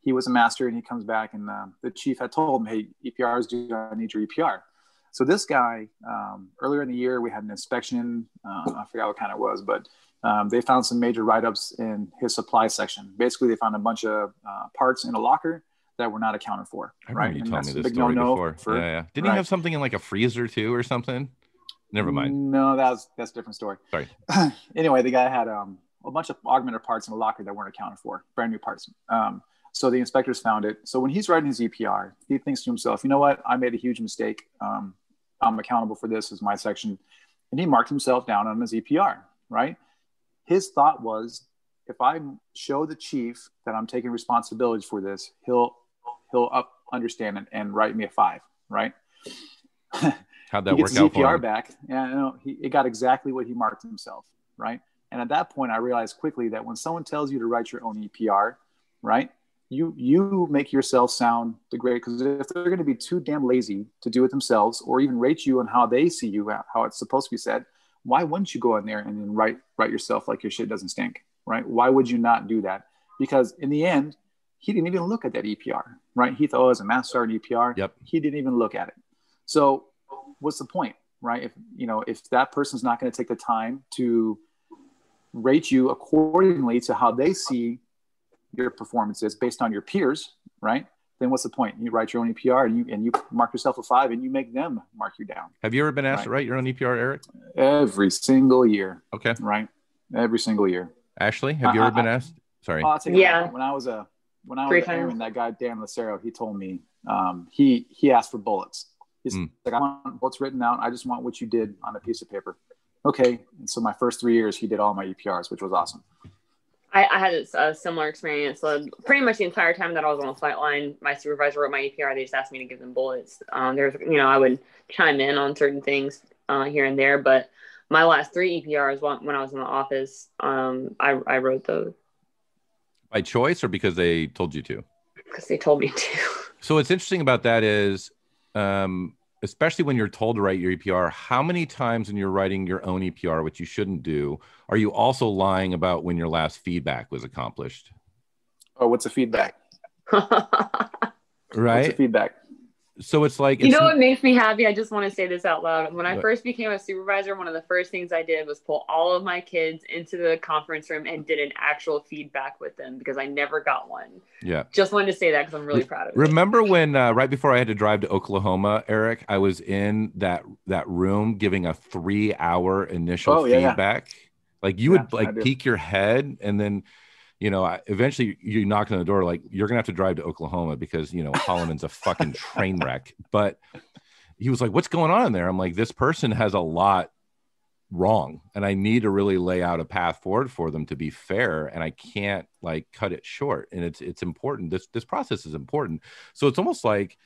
was a master, and he comes back, and the chief had told him, hey, EPRs, I need your EPR. So this guy, earlier in the year, we had an inspection. I forgot what kind it was, but they found some major write-ups in his supply section. Basically, they found a bunch of parts in a locker that were not accounted for. I remember you telling me this story before. Didn't he have something in like a freezer too or something? Never mind. No, that's a different story. Sorry. Anyway, the guy had a bunch of augmented parts in a locker that weren't accounted for, brand new parts. So the inspectors found it. So when he's writing his EPR, he thinks to himself, you know what? I made a huge mistake. I'm accountable for this as my section. And he marked himself down on his EPR, right? His thought was, if I show the chief that I'm taking responsibility for this, he'll understand it and write me a 5, right? How'd that work out for him? EPR back. Yeah, it got exactly what he marked himself, right? And at that point, I realized quickly that when someone tells you to write your own EPR, right, you make yourself sound the great, because if they're going to be too damn lazy to do it themselves or even rate you on how they see you, how it's supposed to be said, why wouldn't you go in there and then write yourself like your shit doesn't stink, right? Why would you not do that? Because in the end, he didn't even look at that EPR, right? He thought, oh, it's a mass start EPR. Yep. He didn't even look at it. So what's the point, right? If that person's not going to take the time to rate you accordingly to how they see your performances based on your peers, right? Then what's the point? You write your own EPR and you mark yourself a 5 and you make them mark you down. Have you ever been asked to write your own EPR, Eric? Every single year. Okay. Right. Every single year. Ashley, have you ever been asked? Sorry. I'll take it. When I was at Airman, that guy Dan Lucero, he told me he asked for bullets. He's like, I want bullets written out. I just want what you did on a piece of paper. Okay. And so my first 3 years, he did all my EPRs, which was awesome. I had a similar experience. So pretty much the entire time that I was on the flight line, my supervisor wrote my EPR. They just asked me to give them bullets. There's, I would chime in on certain things here and there, but my last 3 EPRs when I was in the office, I wrote those. By choice or because they told you to? Because they told me to. So what's interesting about that is, especially when you're told to write your EPR, how many times when you're writing your own EPR, which you shouldn't do, are you also lying about when your last feedback was accomplished? Oh, what's the feedback? Right? What's the feedback? So it's like, what makes me happy? I just want to say this out loud. When I first became a supervisor, one of the first things I did was pull all of my kids into the conference room and did an actual feedback with them because I never got one. Yeah. Just wanted to say that because I'm really proud of it. Remember when right before I had to drive to Oklahoma, Eric, I was in that room giving a 3-hour initial feedback. Yeah. Like you would peek your head and then, eventually you knocked on the door, like you're going to have to drive to Oklahoma because, Holloman's a fucking train wreck. But he was like, what's going on in there? I'm like, this person has a lot wrong and I need to really lay out a path forward for them to be fair. And I can't cut it short. And it's important. This process is important. So it's almost like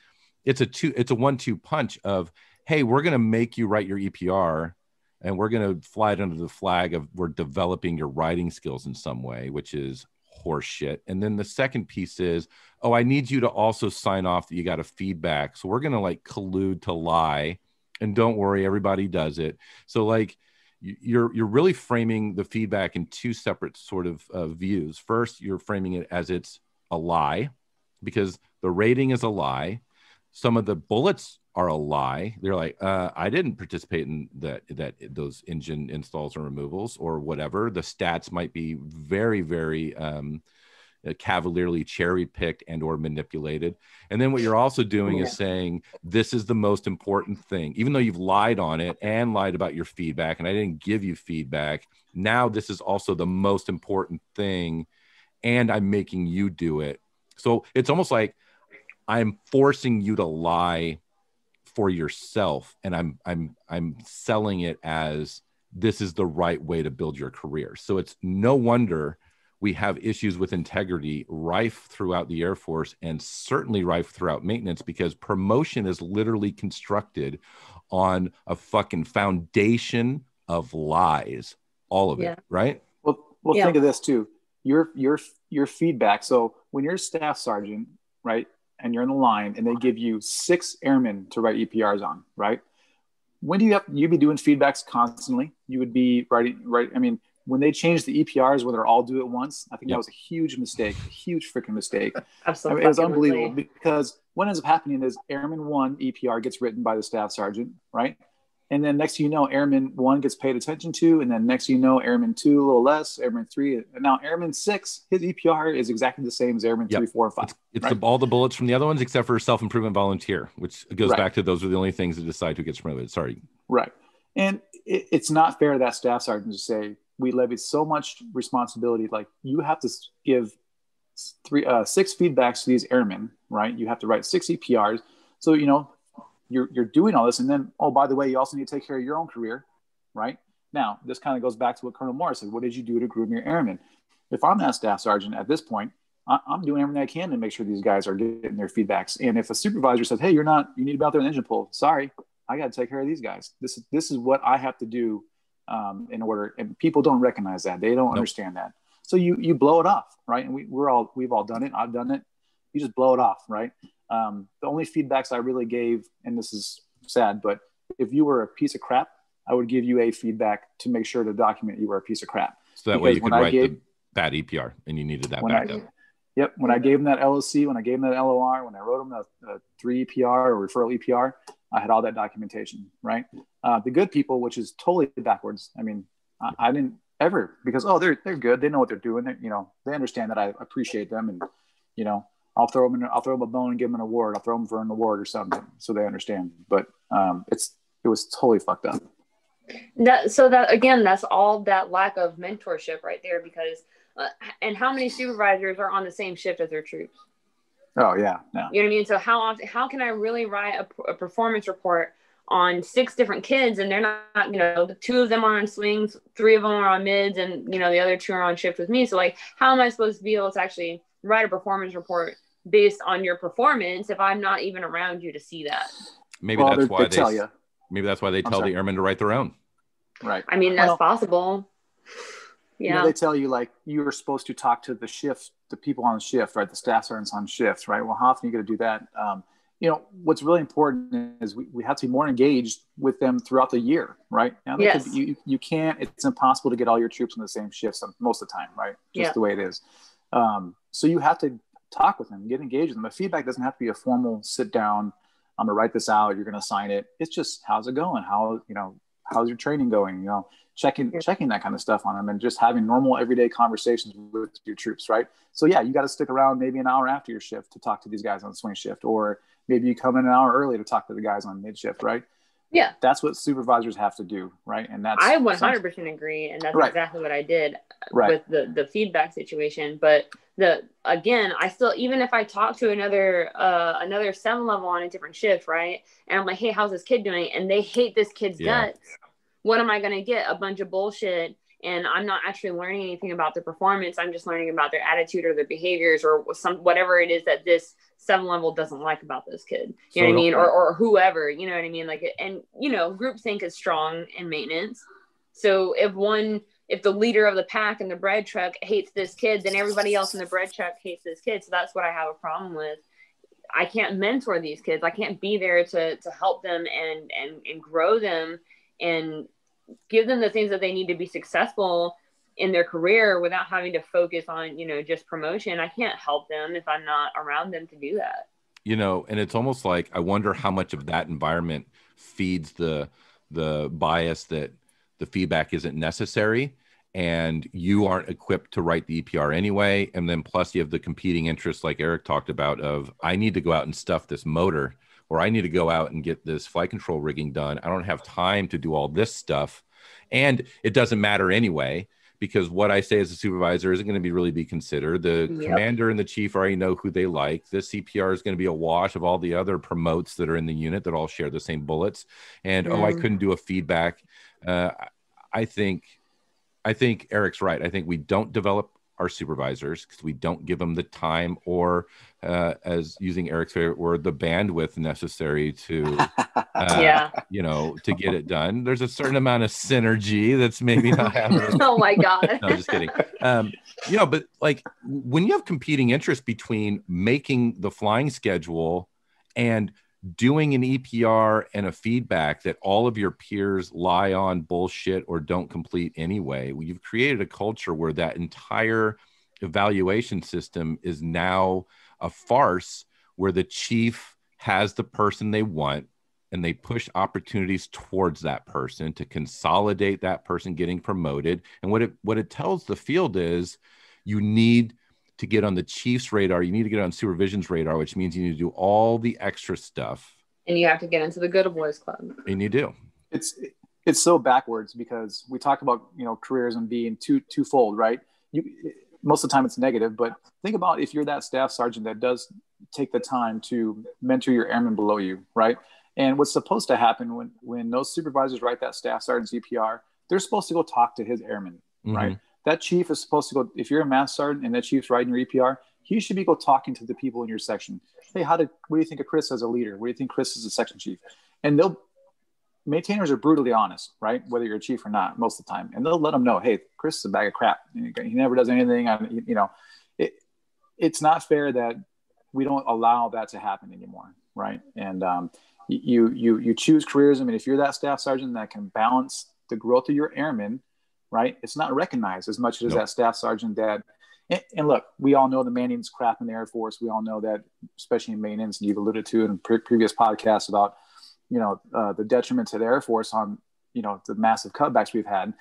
it's a 1-2 punch of, hey, we're going to make you write your EPR. And we're going to fly it under the flag of we're developing your writing skills in some way, which is horseshit. And then the second piece is, oh, I need you to also sign off that you got a feedback. So we're going to collude to lie. And don't worry, everybody does it. So you're really framing the feedback in 2 separate sort of views. First, you're framing it as it's a lie because the rating is a lie. Some of the bullets are a lie. They're like, I didn't participate in those engine installs or removals or whatever. The stats might be very, very cavalierly cherry picked and or manipulated. And then what you're also doing is saying, this is the most important thing, even though you've lied on it and lied about your feedback. And I didn't give you feedback. Now this is also the most important thing. And I'm making you do it. So it's almost like I'm forcing you to lie for yourself, and I'm selling it as this is the right way to build your career. So it's no wonder we have issues with integrity rife throughout the Air Force and certainly rife throughout maintenance because promotion is literally constructed on a fucking foundation of lies, all of it, right? Well, think of this too. Your feedback. So when you're a staff sergeant, right? And you're in the line and they give you 6 airmen to write EPRs on, right? When do you'd be doing feedbacks constantly? You would be writing, right? I mean, when they changed the EPRs where they're all due at once, I think that was a huge mistake, a huge freaking mistake. Absolutely. I mean, it was unbelievable because what ends up happening is Airman 1 EPR gets written by the staff sergeant, right? And then next thing you know, Airman 1 gets paid attention to. And then next thing you know, Airman 2, a little less, Airman 3. And now Airman 6, his EPR is exactly the same as Airman 3, 4, and 5. It's right? All the bullets from the other ones except for self-improvement volunteer, which goes back to those are the only things that decide who gets promoted. Sorry. Right. And it's not fair to that staff sergeant to say, we levied so much responsibility. Like you have to give 6 feedbacks to these airmen, right? You have to write 6 EPRs. So, you're doing all this. And then, oh, by the way, you also need to take care of your own career, right? Now, this kind of goes back to what Colonel Morris said. What did you do to groom your airmen? If I'm that staff sergeant at this point, I'm doing everything I can to make sure these guys are getting their feedbacks. And if a supervisor says, hey, you need to be out there in the engine pool. Sorry, I got to take care of these guys. This is what I have to do in order. And people don't recognize that. They don't understand that. So you blow it off, right? And we've all done it. I've done it. You just blow it off, right? The only feedbacks I really gave, and this is sad, but if you were a piece of crap, I would give you a feedback to make sure to document you were a piece of crap. So that way you could write the bad EPR and you needed that backup. When I gave them that LOC, when I gave them that LOR, when I wrote them a 3 EPR or referral EPR, I had all that documentation, right? The good people, which is totally backwards. I mean, I didn't ever, because, they're good. They know what they're doing. They understand that I appreciate them, and, I'll throw them a bone and give them an award. I'll throw them for an award or something, so they understand. But it was totally fucked up. That's all that lack of mentorship right there, because and how many supervisors are on the same shift as their troops? Oh yeah. You know what I mean? So how can I really write a performance report on 6 different kids, and they're not, 2 of them are on swings, 3 of them are on mids, and the other 2 are on shift with me. So like, how am I supposed to be able to actually write a performance report based on your performance if I'm not even around you to see that? Maybe that's why they tell you. Maybe that's why they tell the airmen to write their own. Right. I mean, that's possible. Yeah. They tell you, like, you are supposed to talk to the people on shift, right? The staff sergeants on shift, right? Well, how often are you going to do that? What's really important is we have to be more engaged with them throughout the year, right? Now, yes. You can't, it's impossible to get all your troops on the same shifts most of the time, right? Just the way it is. So you have to talk with them, get engaged with them. The feedback doesn't have to be a formal sit down. I'm going to write this out. You're going to sign it. It's just, how's it going? How's your training going? Checking that kind of stuff on them, and just having normal everyday conversations with your troops, right? So yeah, you got to stick around maybe an hour after your shift to talk to these guys on the swing shift, or maybe you come in an hour early to talk to the guys on mid shift, right? Yeah, that's what supervisors have to do, right? And that's, I 100% agree, and that's exactly what I did with the feedback situation. But I still, even if I talk to another 7 level on a different shift, right? And I'm like, hey, how's this kid doing? And they hate this kid's guts. What am I going to get? A bunch of bullshit. And I'm not actually learning anything about their performance. I'm just learning about their attitude or their behaviors or whatever it is that this 7 level doesn't like about this kid. You know what I mean? Or whoever, you know what I mean? Like, and groupthink is strong in maintenance. So if the leader of the pack in the bread truck hates this kid, then everybody else in the bread truck hates this kid. So that's what I have a problem with. I can't mentor these kids. I can't be there to help them and grow them and give them the things that they need to be successful in their career without having to focus on, just promotion. I can't help them if I'm not around them to do that. And it's almost like, I wonder how much of that environment feeds the bias that the feedback isn't necessary and you aren't equipped to write the EPR anyway. And then plus you have the competing interests like Eric talked about of, I need to go out and stuff this motor, or I need to go out and get this flight control rigging done. I don't have time to do all this stuff. And it doesn't matter anyway, because what I say as a supervisor isn't going to really be considered. The commander and the chief already know who they like. This CPR is going to be a wash of all the other promotes that are in the unit that all share the same bullets. And, I couldn't do a feedback. I think Eric's right. I think we don't develop our supervisors because we don't give them the time or, as using Eric's favorite word, the bandwidth necessary to, to get it done. There's a certain amount of synergy that's maybe not happening. Oh my God. No, just kidding. But like when you have competing interests between making the flying schedule and doing an EPR and a feedback that all of your peers lie on bullshit or don't complete anyway, you've created a culture where that entire evaluation system is now a farce where the chief has the person they want and they push opportunities towards that person to consolidate that person getting promoted. And what it tells the field is you need to get on the chief's radar, you need to get on supervision's radar, which means you need to do all the extra stuff. And you have to get into the good boys club. And you do. It's so backwards because we talk about, careerism being twofold, right? Most of the time it's negative, but think about if you're that staff sergeant that does take the time to mentor your airmen below you, right? And what's supposed to happen when those supervisors write that staff sergeant's EPR, they're supposed to go talk to his airmen, right? That chief is supposed to go, if you're a master sergeant and that chief's writing your EPR, he should be talking to the people in your section. Hey, what do you think of Chris as a leader? What do you think Chris is a section chief? And maintainers are brutally honest, right? Whether you're a chief or not, most of the time. And they'll let them know, hey, Chris is a bag of crap. He never does anything. It's not fair that we don't allow that to happen anymore, right? And you choose careerism, and if you're that staff sergeant that can balance the growth of your airmen, right, it's not recognized as much as that staff sergeant that. And look, we all know the maintenance crap in the Air Force. We all know that, especially in maintenance, and you've alluded to in previous podcasts about, the detriment to the Air Force on, the massive cutbacks we've had.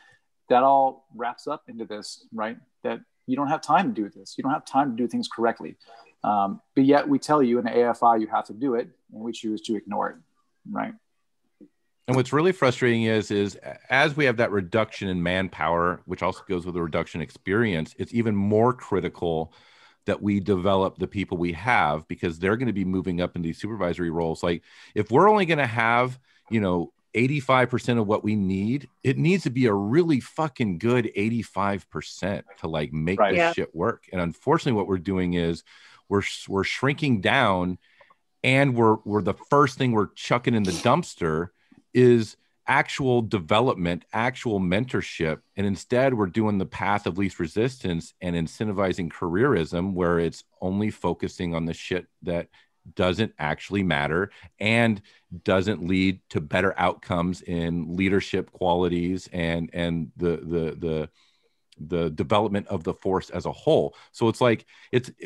That all wraps up into this, right? That you don't have time to do this. You don't have time to do things correctly. But yet we tell you in the AFI you have to do it, and we choose to ignore it, right? And what's really frustrating is as we have that reduction in manpower, which also goes with a reduction in experience, it's even more critical that we develop the people we have, because they're going to be moving up in these supervisory roles. Like if we're only going to have, 85% of what we need, it needs to be a really fucking good 85% to like make this shit work. And unfortunately what we're doing is we're shrinking down, and we're the first thing we're chucking in the dumpster is actual development, actual mentorship. And instead we're doing the path of least resistance and incentivizing careerism, where it's only focusing on the shit that doesn't actually matter and doesn't lead to better outcomes in leadership qualities and the development of the force as a whole. So it's like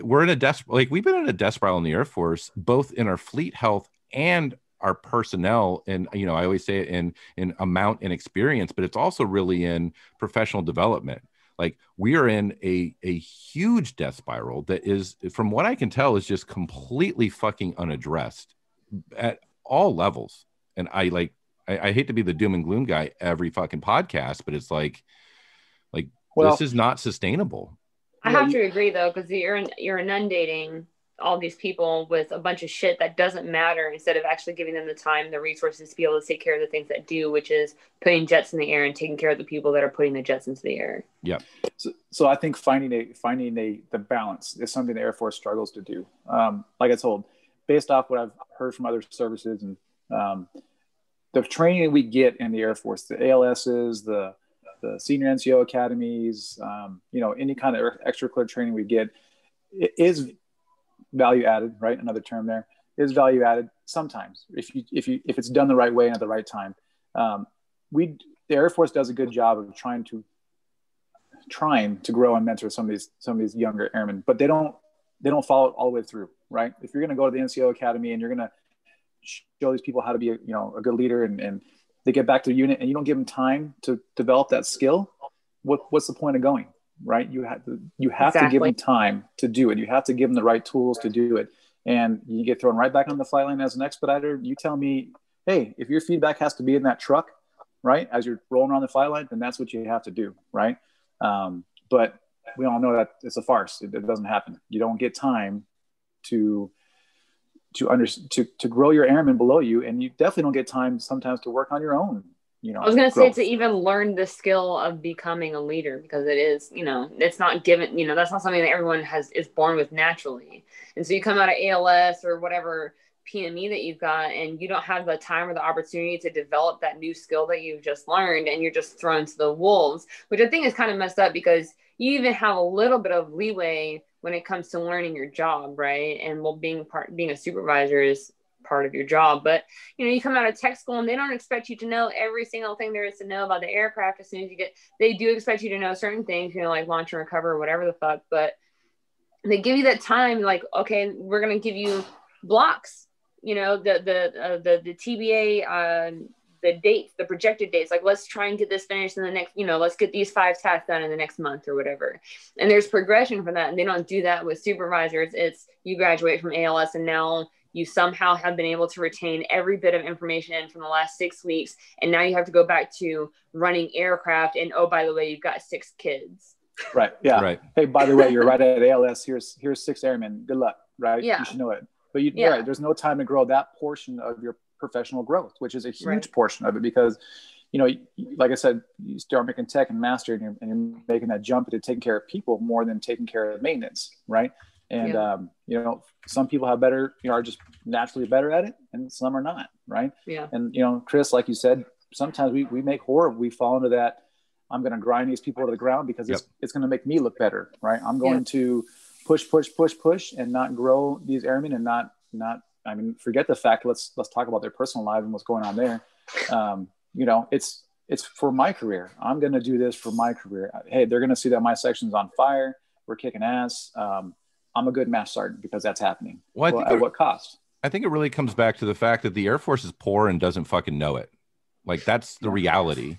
we're in a we've been in a death spiral in the Air Force, both in our fleet health and our personnel. And I always say it in amount and experience, but it's also really in professional development. Like we are in a huge death spiral that is, from what I can tell, is just completely fucking unaddressed at all levels. And I hate to be the doom and gloom guy every fucking podcast, but it's like this is not sustainable. I have to agree though, because you're inundating all these people with a bunch of shit that doesn't matter, instead of actually giving them the time, the resources to be able to take care of the things that do, which is putting jets in the air and taking care of the people that are putting the jets into the air. Yeah. So I think finding the balance is something the Air Force struggles to do. Like I told, based off what I've heard from other services and the training we get in the Air Force, the ALSs, the senior NCO academies, any kind of extracurricular training we get, it is value added, right? Another term there is value added sometimes if it's done the right way and at the right time. The Air Force does a good job of trying to grow and mentor some of these younger airmen, but they don't follow it all the way through, right? If you're going to go to the NCO Academy and you're going to show these people how to be a good leader, and they get back to the unit and you don't give them time to develop that skill, what's the point of going? Right? You have to give them time to do it. You have to give them the right tools to do it. And you get thrown right back on the flight line as an expediter. You tell me, hey, if your feedback has to be in that truck, right, as you're rolling around the flight line, then that's what you have to do, right? But we all know that it's a farce. It doesn't happen. You don't get time to grow your airmen below you, and you definitely don't get time sometimes to work on your own. I was going to say to even learn the skill of becoming a leader, because it is, it's not given, that's not something that everyone is born with naturally. And so you come out of ALS or whatever PME that you've got, and you don't have the time or the opportunity to develop that new skill that you've just learned, and you're just thrown to the wolves, which I think is kind of messed up, because you even have a little bit of leeway when it comes to learning your job, right? And being a supervisor is part of your job, but you come out of tech school and they don't expect you to know every single thing there is to know about the aircraft. As soon as they do expect you to know certain things, like launch and recover or whatever the fuck, but they give you that time, like, okay, we're going to give you blocks, the TBA, the dates, the projected dates, like let's try and get this finished in the next, let's get these 5 tasks done in the next month or whatever. And there's progression for that. And they don't do that with supervisors. It's you graduate from ALS and now you somehow have been able to retain every bit of information from the last 6 weeks. And now you have to go back to running aircraft. And oh, by the way, you've got 6 kids. Right. Yeah. Right. Hey, by the way, you're right at ALS. Here's 6 airmen. Good luck. Right. Yeah. You should know it. But right, there's no time to grow that portion of your professional growth, which is a huge portion of it, because, like I said, you start making tech and master, and you're making that jump into taking care of people more than taking care of maintenance. Right. And, some people have better, are just naturally better at it, and some are not. Right. Yeah. And, Chris, like you said, sometimes we make horror. We fall into that. I'm going to grind these people to the ground because it's going to make me look better. Right. I'm going to push, and not grow these airmen and not I mean, forget the fact. Let's talk about their personal life and what's going on there. You know, it's for my career. I'm going to do this for my career. Hey, they're going to see that my section's on fire. We're kicking ass. I'm a good mass sergeant because that's happening. Well, at what cost? I think it really comes back to the fact that the Air Force is poor and doesn't fucking know it. Like, that's the reality.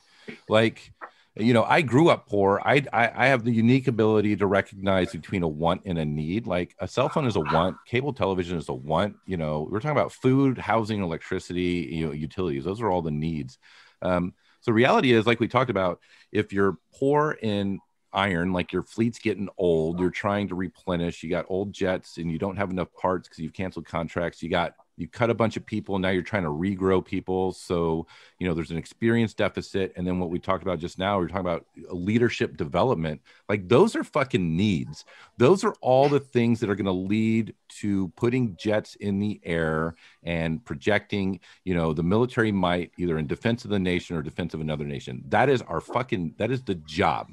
Like, you know, I grew up poor. I have the unique ability to recognize between a want and a need. Like, a cell phone is a want, cable television is a want. You know, we're talking about food, housing, electricity, you know, utilities. Those are all the needs. So reality is, like we talked about, if you're poor in iron, like your fleet's getting old, you're trying to replenish, you got old jets and you don't have enough parts because you've canceled contracts, you cut a bunch of people, and now you're trying to regrow people. So, you know, there's an experience deficit. And then what we talked about just now, we're talking about leadership development. Like, those are fucking needs. Those are all the things that are going to lead to putting jets in the air and projecting, you know, the military might, either in defense of the nation or defense of another nation. That is the job.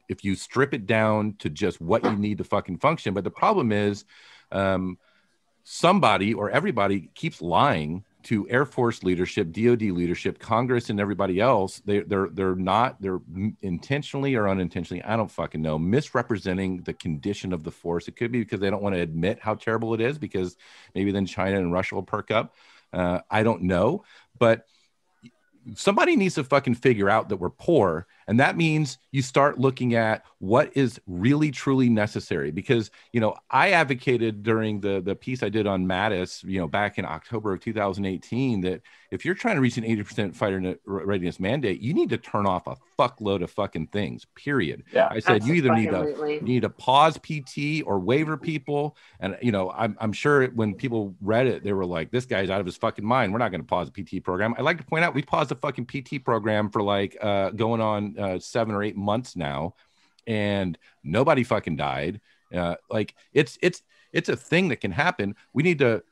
If you strip it down to just what you need to fucking function. But the problem is, somebody or everybody keeps lying to Air Force leadership, DoD leadership, Congress, and everybody else. They're intentionally or unintentionally, I don't fucking know, misrepresenting the condition of the force. It could be because they don't want to admit how terrible it is, because maybe then China and Russia will perk up. I don't know, but somebody needs to fucking figure out that we're poor. And that means you start looking at what is really, truly necessary. Because, you know, I advocated during the piece I did on Mattis, you know, back in October of 2018, that if you're trying to reach an 80% fighter readiness mandate, you need to turn off a fuckload of fucking things, period. Yeah, I said, you either need to pause PT or waiver people. And, you know, I'm sure when people read it, they were like, this guy's out of his fucking mind. We're not going to pause the PT program. I'd like to point out, we paused the fucking PT program for like going on 7 or 8 months now, and nobody fucking died. Like, it's a thing that can happen. We need to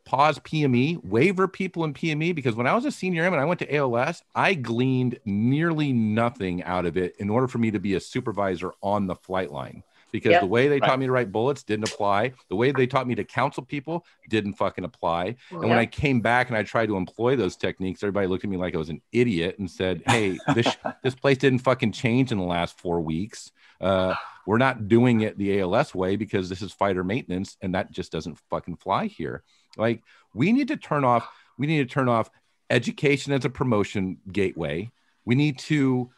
pause PME, waiver people in PME, because when I was a senior airman, I went to ALS, I gleaned nearly nothing out of it in order for me to be a supervisor on the flight line. Because the way they taught me to write bullets didn't apply. The way they taught me to counsel people didn't fucking apply. And when I came back and I tried to employ those techniques, everybody looked at me like I was an idiot and said, hey, this place didn't fucking change in the last 4 weeks. We're not doing it the ALS way because this is fighter maintenance, and that just doesn't fucking fly here. Like, we need to turn off education as a promotion gateway. We need to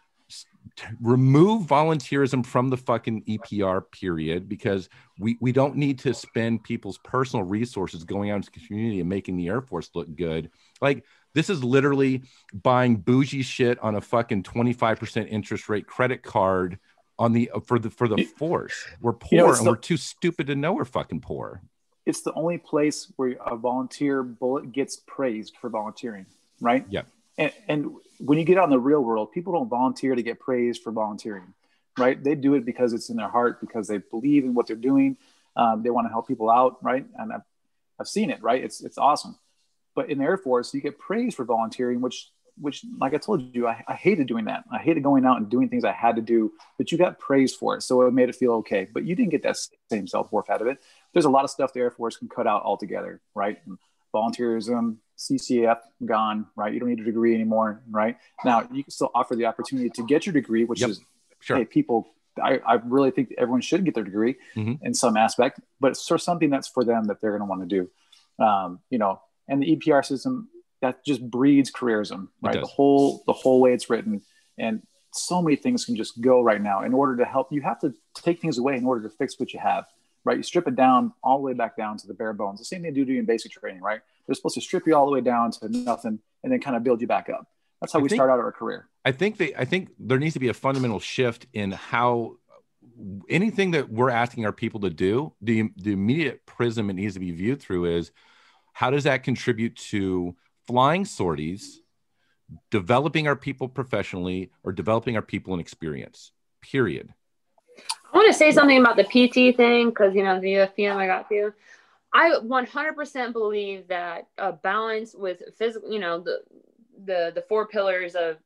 remove volunteerism from the fucking EPR period, because we don't need to spend people's personal resources going out into the community and making the Air Force look good. Like, this is literally buying bougie shit on a fucking 25% interest rate credit card on the for the force. We're poor, and we're too stupid to know we're fucking poor. It's the only place where a volunteer bullet gets praised for volunteering, right? Yeah. And when you get out in the real world, people don't volunteer to get praised for volunteering, right? They do it because it's in their heart, because they believe in what they're doing. They want to help people out, right? And I've seen it, right? It's awesome. But in the Air Force, you get praised for volunteering, which like I told you, I hated doing that. I hated going out and doing things I had to do, but you got praised for it. So it made it feel okay. But you didn't get that same self-worth out of it. There's a lot of stuff the Air Force can cut out altogether, right? Volunteerism, CCF, gone, right? You don't need a degree anymore, right? Now, you can still offer the opportunity to get your degree, which is, hey, people, I really think everyone should get their degree in some aspect, but it's sort of something that's for them that they're going to want to do. You know, and the EPR system, that just breeds careerism, right? The whole way it's written, and so many things can just go right now. In order to help, you have to take things away in order to fix what you have, right? You strip it down all the way back down to the bare bones. The same thing they do in basic training, right? They're supposed to strip you all the way down to nothing and then kind of build you back up. That's how we start out our career. I think there needs to be a fundamental shift in how anything that we're asking our people to do, the immediate prism it needs to be viewed through is, how does that contribute to flying sorties, developing our people professionally, or developing our people in experience, period. I want to say something about the PT thing, because, you know, the UFPM I got to. I 100% believe that a balance with physical, you know, the 4 pillars of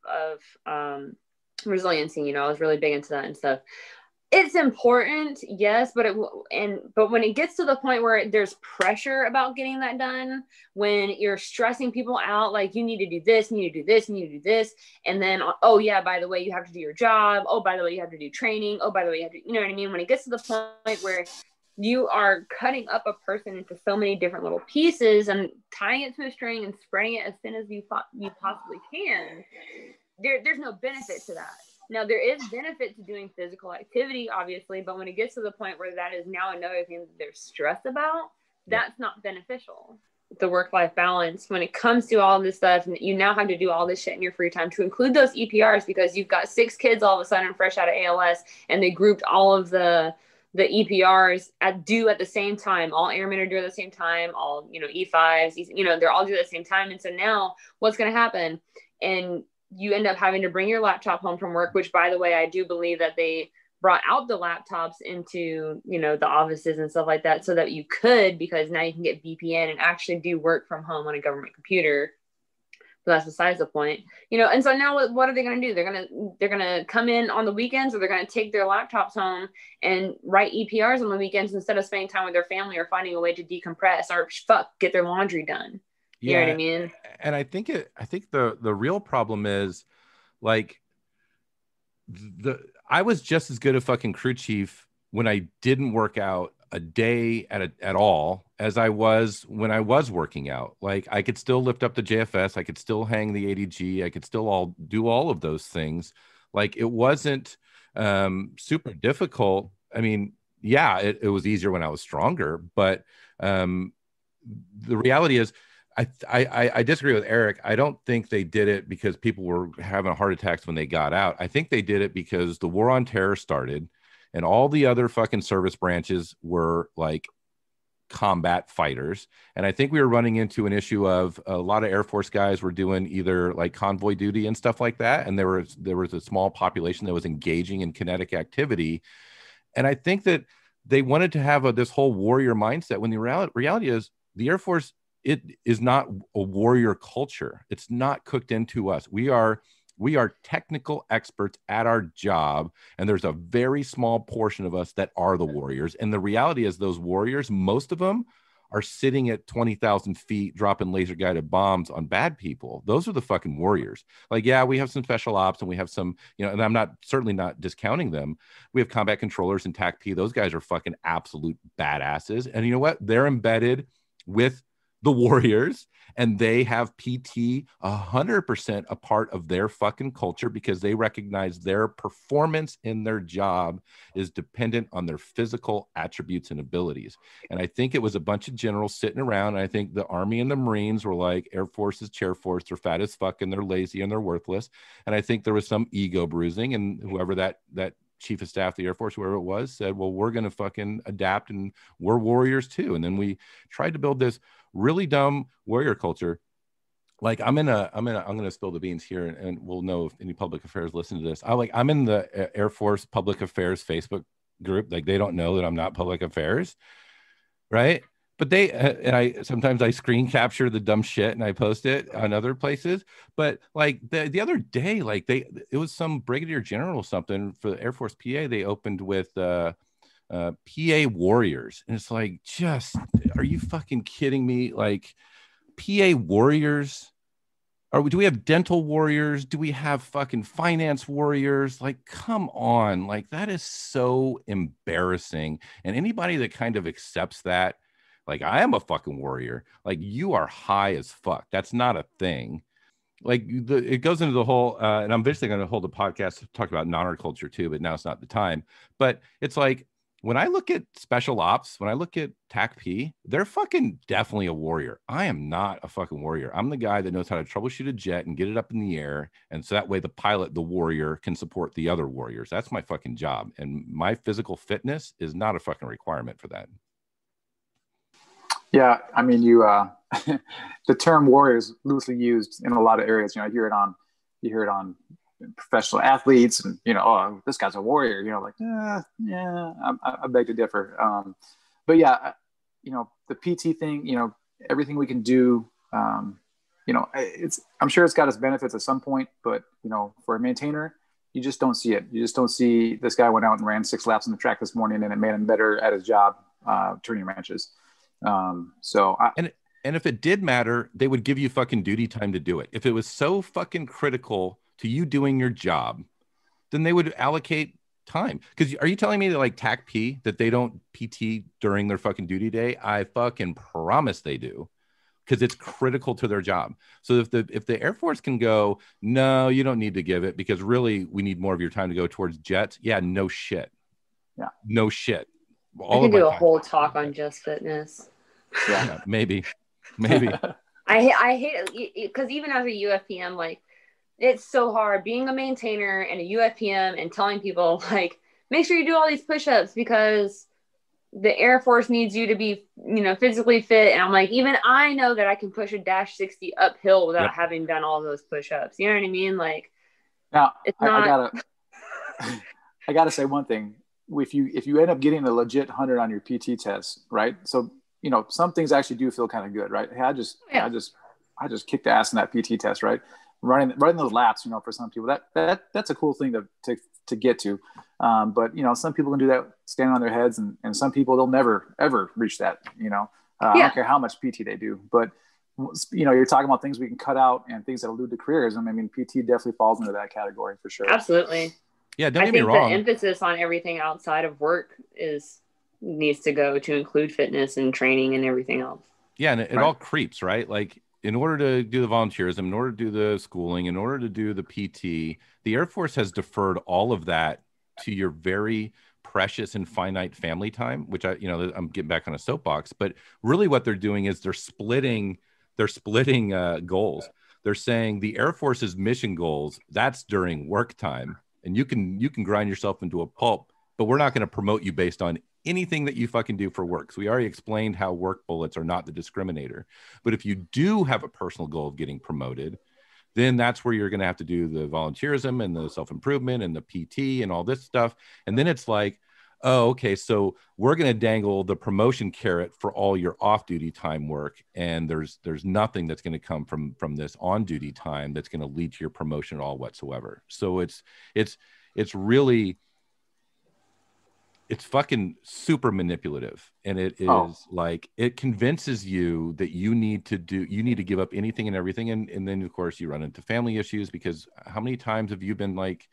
resiliency, you know, I was really big into that and stuff. It's important, yes, but but when it gets to the point where there's pressure about getting that done, when you're stressing people out, like you need to do this, you need to do this, you need to do this, and then oh yeah, by the way, you have to do your job. Oh, by the way, you have to do training. Oh, by the way, you have to, you know what I mean? When it gets to the point where you are cutting up a person into so many different little pieces and tying it to a string and spreading it as thin as you possibly can, there's no benefit to that. Now, there is benefit to doing physical activity, obviously, but when it gets to the point where that is now another thing that they're stressed about, that's not beneficial. The work-life balance, when it comes to all this stuff, and you now have to do all this shit in your free time to include those EPRs because you've got 6 kids all of a sudden fresh out of ALS, and they grouped all of the EPRs due at the same time. All airmen are due at the same time. All, E5s, they're all due at the same time. And so now what's going to happen? And you end up having to bring your laptop home from work, which, by the way, I do believe that they brought out the laptops into, the offices and stuff like that so that you could, because now you can get VPN and actually do work from home on a government computer. But that's besides the point, and so now what are they going to do? They're going to come in on the weekends, or they're going to take their laptops home and write EPRs on the weekends instead of spending time with their family or finding a way to decompress or get their laundry done. You know what I mean? And I think the real problem is, like, I was just as good a fucking crew chief when I didn't work out a day at all as I was when I was working out. Like, I could still lift up the JFS, I could still hang the ADG, I could still do all of those things. Like, it wasn't super difficult. I mean, yeah, it was easier when I was stronger, but the reality is, I disagree with Eric. I don't think they did it because people were having heart attacks when they got out. I think they did it because the war on terror started and all the other fucking service branches were like combat fighters. And I think we were running into an issue of a lot of Air Force guys were doing either like convoy duty and stuff like that. And there was a small population that was engaging in kinetic activity. And I think that they wanted to have this whole warrior mindset when the reality is the Air Force, it is not a warrior culture. It's not cooked into us. We are technical experts at our job, and there's a very small portion of us that are the warriors. And the reality is those warriors, most of them are sitting at 20,000 feet dropping laser guided bombs on bad people. Those are the fucking warriors. Like, yeah, we have some special ops and we have some, and I'm certainly not discounting them. We have combat controllers and TAC-P. Those guys are fucking absolute badasses. And you know what? They're embedded with the warriors, and they have PT 100% a part of their fucking culture because they recognize their performance in their job is dependent on their physical attributes and abilities. And I think it was a bunch of generals sitting around, and I think the Army and the Marines were like, Air Force is chair force, they're fat as fuck and they're lazy and they're worthless. And I think there was some ego bruising, and whoever that chief of staff of the Air Force, whoever it was, said, well, we're going to fucking adapt and we're warriors too. And then we tried to build this really dumb warrior culture. Like, I'm going to spill the beans here, and we'll know if any public affairs listen to this. I'm in the Air Force public affairs Facebook group. Like, they don't know that I'm not public affairs. Right. But sometimes I screen capture the dumb shit and I post it on other places. But like the other day, like it was some brigadier general or something for the Air Force PA. They opened with PA warriors. And it's like, are you fucking kidding me? Like, PA warriors? Do we have dental warriors? Do we have fucking finance warriors? Like, come on. Like, that is so embarrassing. And anybody that kind of accepts that, like, I am a fucking warrior, like, you are high as fuck. That's not a thing. Like, it goes into the whole, and I'm eventually going to hold a podcast to talk about non-art culture too, but now it's not the time. But it's like, when I look at special ops, when I look at TAC-P, they're fucking definitely a warrior. I am not a fucking warrior. I'm the guy that knows how to troubleshoot a jet and get it up in the air. And so that way the pilot, the warrior, can support the other warriors. That's my fucking job. And my physical fitness is not a fucking requirement for that. Yeah, I mean, the term warrior is loosely used in a lot of areas. You hear it on professional athletes, and oh, this guy's a warrior. Like, yeah, I beg to differ. But yeah, the PT thing. Everything we can do. I'm sure it's got its benefits at some point, but for a maintainer, you just don't see it. You just don't see this guy went out and ran 6 laps on the track this morning and it made him better at his job turning wrenches. And if it did matter, they would give you fucking duty time to do it. If it was so fucking critical to you doing your job, then they would allocate time. Because are you telling me that like TAC-P, that they don't PT during their fucking duty day? I fucking promise they do, because it's critical to their job. So if the Air Force can go, no, you don't need to give it because really we need more of your time to go towards jets. Yeah, no shit. Yeah, no shit. I can do a whole talk on just fitness. Yeah, maybe. I hate it because even as a UFPM, like, it's so hard being a maintainer and a UFPM and telling people like, make sure you do all these push-ups because the Air Force needs you to be, physically fit. And I'm like, even I know that I can push a dash 60 uphill without having done all those push-ups. You know what I mean? Like, now it's not. I gotta say one thing. If you end up getting a legit 100 on your PT test, right? So, some things actually do feel kind of good, right? Hey, I just kicked the ass in that PT test, right? Running those laps, for some people, that's a cool thing to get to. But some people can do that standing on their heads, and some people, they'll never ever reach that. I don't care how much PT they do, but you're talking about things we can cut out and things that allude to careerism. I mean, PT definitely falls into that category for sure. Absolutely. Yeah, don't get me wrong. The emphasis on everything outside of work needs to go to include fitness and training and everything else. Yeah, and it all creeps, right? Like, in order to do the volunteerism, in order to do the schooling, in order to do the PT, the Air Force has deferred all of that to your very precious and finite family time, which I'm getting back on a soapbox, but really what they're doing is they're splitting goals. They're saying the Air Force's mission goals, that's during work time, and you can grind yourself into a pulp, but we're not going to promote you based on anything that you fucking do for work. So we already explained how work bullets are not the discriminator. But if you do have a personal goal of getting promoted, then that's where you're going to have to do the volunteerism and the self-improvement and the PT and all this stuff. And then it's like, oh, okay, so we're going to dangle the promotion carrot for all your off-duty time work. And there's nothing that's going to come from this on-duty time that's going to lead to your promotion at all whatsoever. So it's really, it's fucking super manipulative, and it is like, it convinces you that you need to give up anything and everything. And then of course you run into family issues, because how many times have you been like,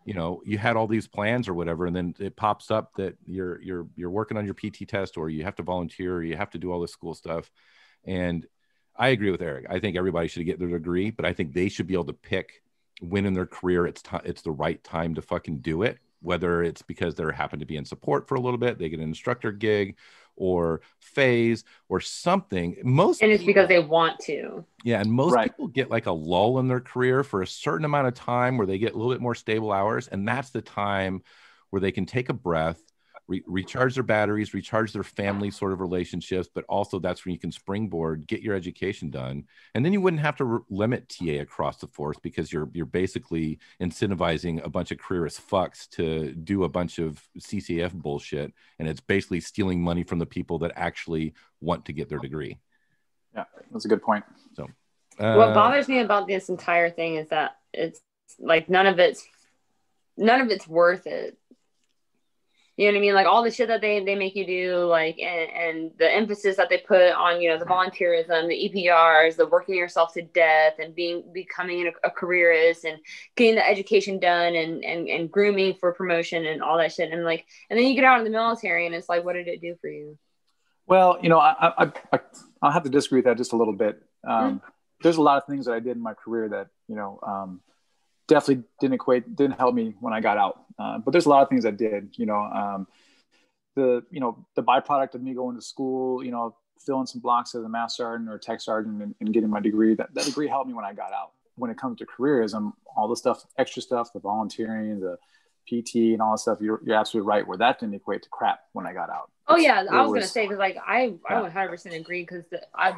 you had all these plans or whatever, and then it pops up that you're working on your PT test, or you have to volunteer, or you have to do all this school stuff. And I agree with Eric. I think everybody should get their degree, but I think they should be able to pick when in their career it's the right time to fucking do it. Whether it's because they happen to be in support for a little bit, they get an instructor gig or phase or something. It's because they want to. Yeah. And most people get like a lull in their career for a certain amount of time where they get a little bit more stable hours. And that's the time where they can take a breath, recharge their batteries, recharge their family sort of relationships, but also that's when you can springboard, get your education done. And then you wouldn't have to limit TA across the force, because you're basically incentivizing a bunch of careerist fucks to do a bunch of CCF bullshit. And it's basically stealing money from the people that actually want to get their degree. Yeah, that's a good point. So what bothers me about this entire thing is that it's like none of it's worth it. You know what I mean? Like all the shit that they make you do, like, and the emphasis that they put on, the volunteerism, the EPRs, the working yourself to death, and becoming a careerist, and getting the education done, and grooming for promotion and all that shit. And then you get out in the military, and it's like, what did it do for you? Well, I'll have to disagree with that just a little bit. There's a lot of things that I did in my career that, definitely didn't help me when I got out. But there's a lot of things that did, the byproduct of me going to school, filling some blocks as a master sergeant or tech sergeant and getting my degree, that degree helped me when I got out. When it comes to careerism, all the stuff, extra stuff, the volunteering, the PT and all that stuff, you're absolutely right, where that didn't equate to crap when I got out. Oh yeah, I was gonna say, because I 100% agree, because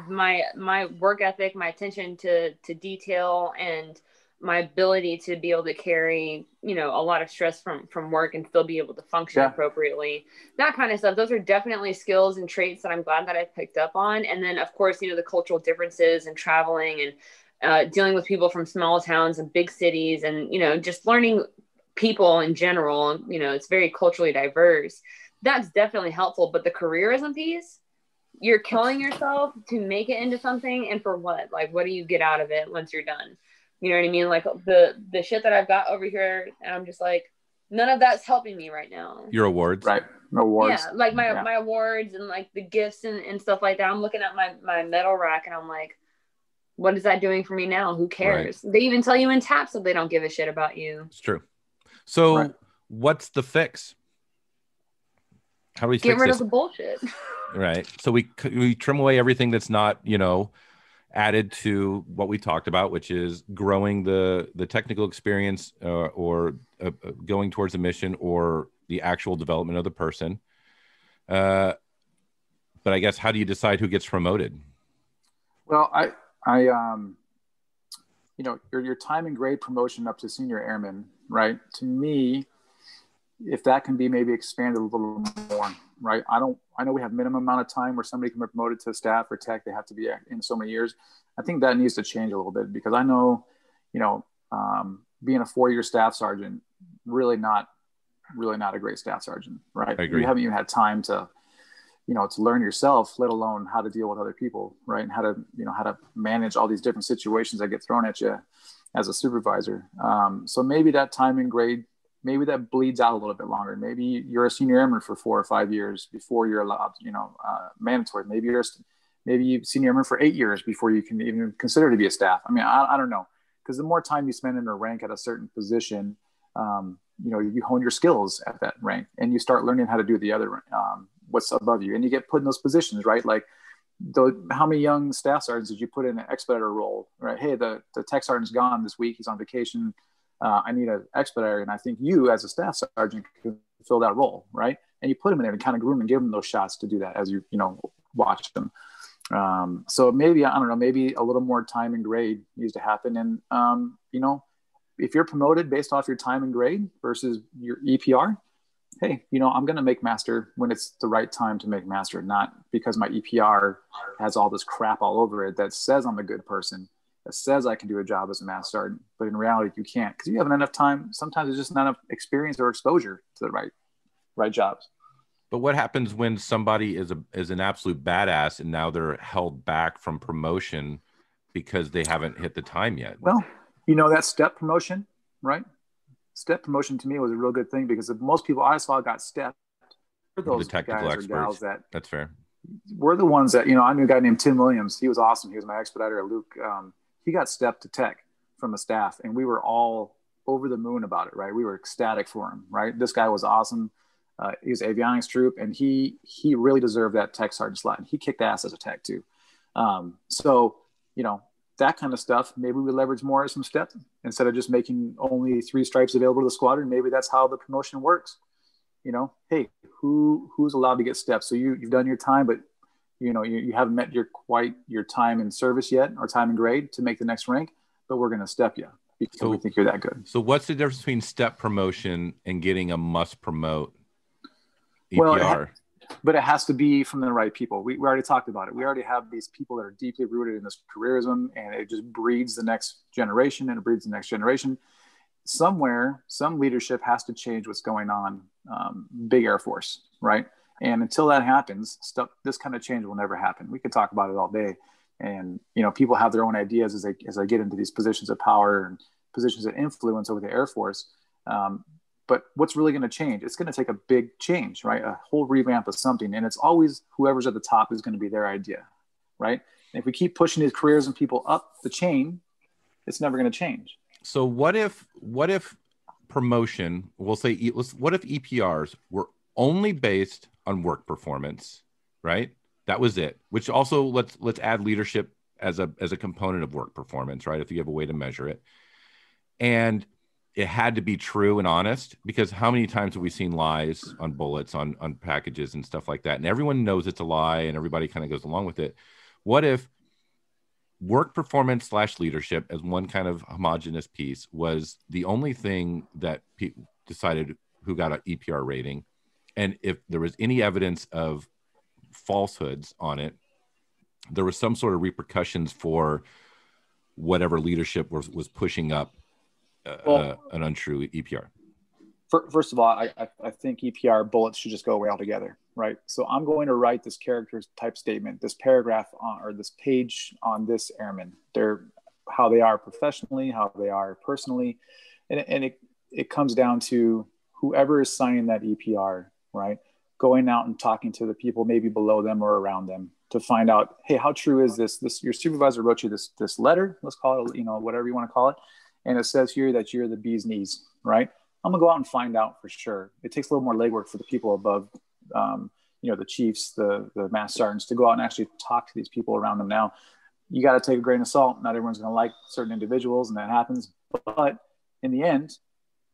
my work ethic, my attention to detail, and my ability to be able to carry, a lot of stress from work and still be able to function appropriately, that kind of stuff. Those are definitely skills and traits that I'm glad that I picked up on. And then of course, the cultural differences and traveling and dealing with people from small towns and big cities, and, just learning people in general. You know, it's very culturally diverse. That's definitely helpful. But the careerism piece, you're killing yourself to make it into something, and for what? Like, what do you get out of it once you're done? You know what I mean? Like the shit that I've got over here, and I'm just like, none of that's helping me right now. Your awards, right? Awards. Yeah, like my awards and like the gifts and stuff like that. I'm looking at my medal rack, and I'm like, what is that doing for me now? Who cares? Right. They even tell you in TAPS that they don't give a shit about you. It's true. So what's the fix? How do we get rid of the bullshit? Right. So we trim away everything that's not, you know, added to what we talked about, which is growing the technical experience or going towards a mission or the actual development of the person. But I guess, how do you decide who gets promoted? Well, I you know, your time and grade promotion up to senior airman, right? To me, if that can be maybe expanded a little more, right? I know we have minimum amount of time where somebody can be promoted to staff or tech. They have to be in so many years. I think that needs to change a little bit, because I know, you know, being a 4-year staff sergeant, really not a great staff sergeant, right? I agree. You haven't even had time to, you know, to learn yourself, let alone how to deal with other people, right? And how to manage all these different situations that get thrown at you as a supervisor. So maybe that time and grade, maybe that bleeds out a little bit longer. Maybe you're a senior airman for 4 or 5 years before you're allowed, you know, mandatory. Maybe you're senior airman for 8 years before you can even consider to be a staff. I mean, I don't know, because the more time you spend in a rank at a certain position, you know, you hone your skills at that rank, and you start learning how to do the other, what's above you, and you get put in those positions, right? Like, how many young staff sergeants did you put in an expediter role, right? Hey, the tech sergeant's gone this week. He's on vacation. I need an expediter. And I think you as a staff sergeant can fill that role, right? And you put him in there and kind of groom and give him those shots to do that as you know, watch them. So maybe, I don't know, maybe a little more time and grade needs to happen. And, you know, if you're promoted based off your time and grade versus your EPR, hey, you know, I'm going to make master when it's the right time to make master, not because my EPR has all this crap all over it that says I'm a good person, that says I can do a job as a master sergeant. But in reality, you can't, because you haven't enough time. Sometimes there's just not enough experience or exposure to the right jobs. But what happens when somebody is an absolute badass and now they're held back from promotion because they haven't hit the time yet? Well, you know, that step promotion, right? Step promotion to me was a real good thing, because most people I saw got stepped. Those the technical guys experts. or gals that's fair. We're the ones that, you know, I knew a guy named Tim Williams. He was awesome. He was my expediter at Luke. He got stepped to tech from the staff, and we were all over the moon about it, right? We were ecstatic for him, right? This guy was awesome. He was avionics troop, and he really deserved that tech sergeant slot. And he kicked ass as a tech too. So, you know, that kind of stuff, maybe we leverage more as some steps instead of just making only 3 stripes available to the squadron. Maybe that's how the promotion works. You know, hey, who's allowed to get steps? So you've done your time, but you know, you haven't met your time in service yet, or time in grade to make the next rank, but we're going to step you because we think you're that good. So what's the difference between step promotion and getting a must promote EPR? Well, but it has to be from the right people. We already talked about it. We already have these people that are deeply rooted in this careerism, and it just breeds the next generation, and it breeds the next generation. Somewhere, some leadership has to change what's going on. Big Air Force, right? And until that happens, this kind of change will never happen. We could talk about it all day. And, you know, people have their own ideas as they get into these positions of power and positions of influence over the Air Force. But what's really going to change? It's going to take a big change, right? A whole revamp of something. And it's always whoever's at the top is going to be their idea, right? And if we keep pushing these careers and people up the chain, it's never going to change. So what if promotion, what if EPRs were only based on work performance, right? That was it. Which also let's add leadership as a component of work performance, right? If you have a way to measure it. And it had to be true and honest, because how many times have we seen lies on bullets, on packages and stuff like that? And everyone knows it's a lie and everybody kind of goes along with it. What if work performance / leadership as one kind of homogenous piece was the only thing that people decided who got an EPR rating? And if there was any evidence of falsehoods on it, there was some sort of repercussions for whatever leadership was pushing up an untrue EPR. First of all, I think EPR bullets should just go away altogether, right? So I'm going to write this character type statement, this paragraph on, or this page on this airman. They're how they are professionally, how they are personally, and it comes down to whoever is signing that EPR, right? Going out and talking to the people maybe below them or around them to find out, hey, how true is this? Your supervisor wrote you this letter, let's call it, whatever you want to call it, and it says here that you're the bee's knees, right? I'm gonna go out and find out for sure. It takes a little more legwork for the people above, the chiefs, the master sergeants, to go out and actually talk to these people around them. Now, you got to take a grain of salt. Not everyone's gonna like certain individuals, and that happens. But in the end,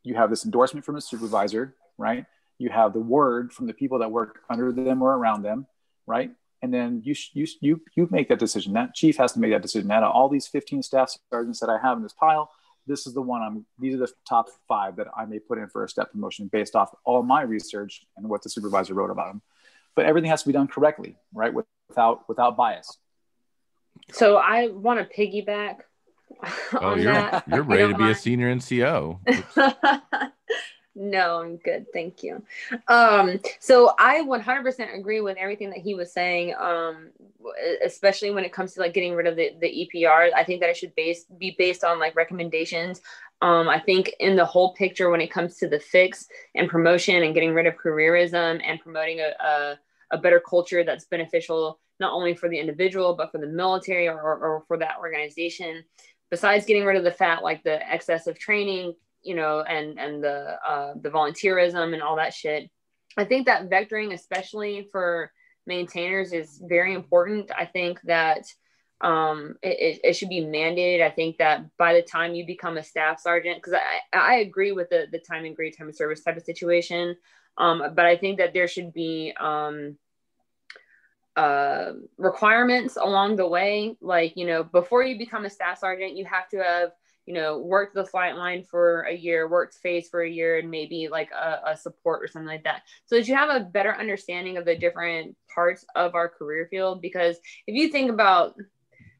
you have this endorsement from a supervisor, right? You have the word from the people that work under them or around them, right? And then you make that decision. That chief has to make that decision. Out of all these 15 staff sergeants that I have in this pile, this is the one these are the top 5 that I may put in for a step promotion based off all my research and what the supervisor wrote about them. But everything has to be done correctly, right? Without bias. So I want to piggyback on that. You're ready to be a senior NCO. No, I'm good. Thank you. So I 100% agree with everything that he was saying, especially when it comes to like getting rid of the EPR. I think that it should be based on like recommendations. I think in the whole picture, when it comes to the fix and promotion and getting rid of careerism and promoting a better culture that's beneficial, not only for the individual, but for the military or for that organization, besides getting rid of the fat, like the excessive training, and the volunteerism and all that shit. I think that vectoring, especially for maintainers, is very important. I think that it should be mandated. I think that by the time you become a staff sergeant, because I agree with the time and grade, time of service type of situation, but I think that there should be requirements along the way. Like, before you become a staff sergeant, you have to have worked the flight line for a year, worked phase for a year, and maybe like a support or something like that. So that you have a better understanding of the different parts of our career field. Because if you think about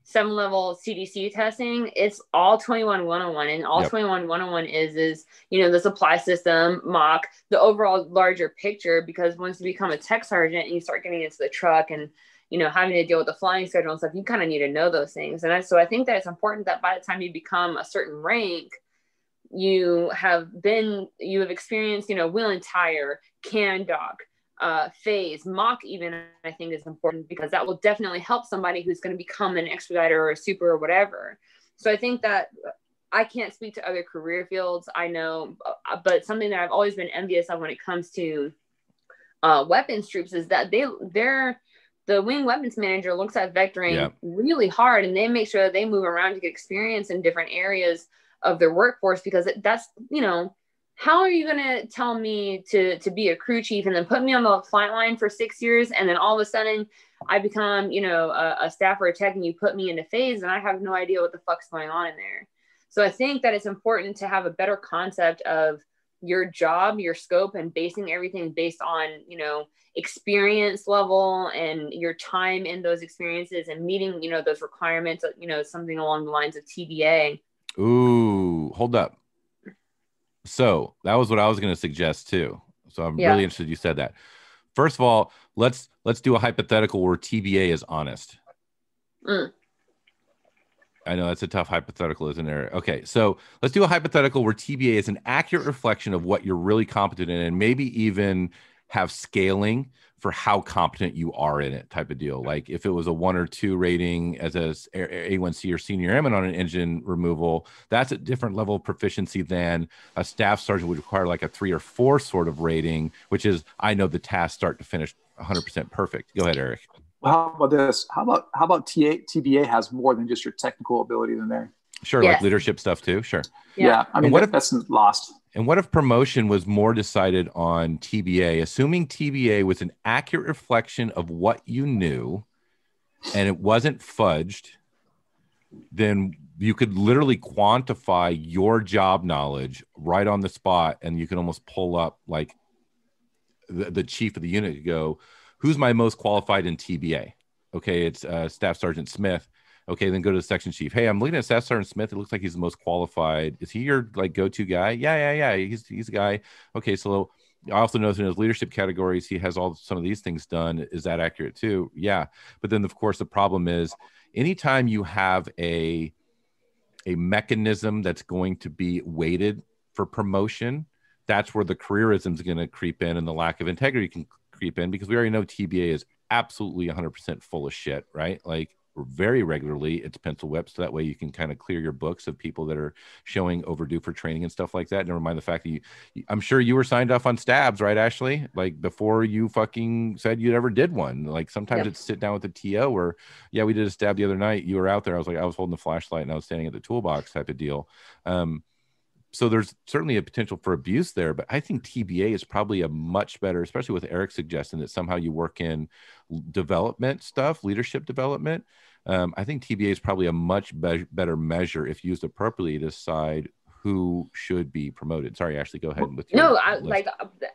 7-level CDC testing, it's all 21-101. And all 21-101 is the supply system, mock, the overall larger picture. Because once you become a tech sergeant and you start getting into the truck and having to deal with the flying schedule and stuff, you kind of need to know those things. And so I think that it's important that by the time you become a certain rank, you have experienced, wheel and tire, can dock, phase, mock even, I think is important, because that will definitely help somebody who's going to become an expediter or a super or whatever. So I think that I can't speak to other career fields, I know, but something that I've always been envious of when it comes to weapons troops is that the wing weapons manager looks at vectoring really hard, and they make sure that they move around to get experience in different areas of their workforce, because that's, how are you going to tell me to be a crew chief and then put me on the flight line for 6 years, and then all of a sudden I become, a staff or a tech, and you put me into phase and I have no idea what the fuck's going on in there. So I think that it's important to have a better concept of your job, your scope, and basing everything based on, experience level and your time in those experiences and meeting, those requirements, something along the lines of TBA. Ooh, hold up. So that was what I was going to suggest too. So I'm really interested you said that. First of all, let's do a hypothetical where TBA is honest. I know that's a tough hypothetical, isn't there? Okay, so let's do a hypothetical where TBA is an accurate reflection of what you're really competent in, and maybe even have scaling for how competent you are in it, type of deal. Like if it was a 1 or 2 rating as a A1C or senior airman on an engine removal, that's a different level of proficiency than a staff sergeant would require, like a 3 or 4 sort of rating, which is, I know the task start to finish 100% perfect. Go ahead, Eric. Well, how about this? How about TBA has more than just your technical abilities in there? Sure, like leadership stuff too. Sure. Yeah, I mean, that's lost. And what if promotion was more decided on TBA, assuming TBA was an accurate reflection of what you knew and it wasn't fudged, then you could literally quantify your job knowledge right on the spot, and you can almost pull up like the chief of the unit to go, who's my most qualified in TBA? Okay, it's Staff Sergeant Smith. Okay, then go to the section chief. Hey, I'm looking at Staff Sergeant Smith. It looks like he's the most qualified. Is he your like go-to guy? Yeah. He's a guy. Okay, so I also noticed in his leadership categories, he has some of these things done. Is that accurate too? Yeah. But then of course the problem is anytime you have a mechanism that's going to be weighted for promotion, that's where the careerism is going to creep in and the lack of integrity can creep in, because we already know TBA is absolutely 100% full of shit, right? Like very regularly it's pencil whipped, so that way you can kind of clear your books of people that are showing overdue for training and stuff like that. Never mind the fact that I'm sure you were signed off on stabs, right, Ashley? Like before you fucking said you ever did one. Like sometimes it's sit down with the TO where, yeah, we did a stab the other night. You were out there. I was holding the flashlight and I was standing at the toolbox type of deal. So there's certainly a potential for abuse there, but I think TBA is probably a much better, especially with Eric suggesting that somehow you work in development stuff, leadership development. I think TBA is probably a much better measure if used appropriately to decide who should be promoted. Sorry, Ashley, go ahead with your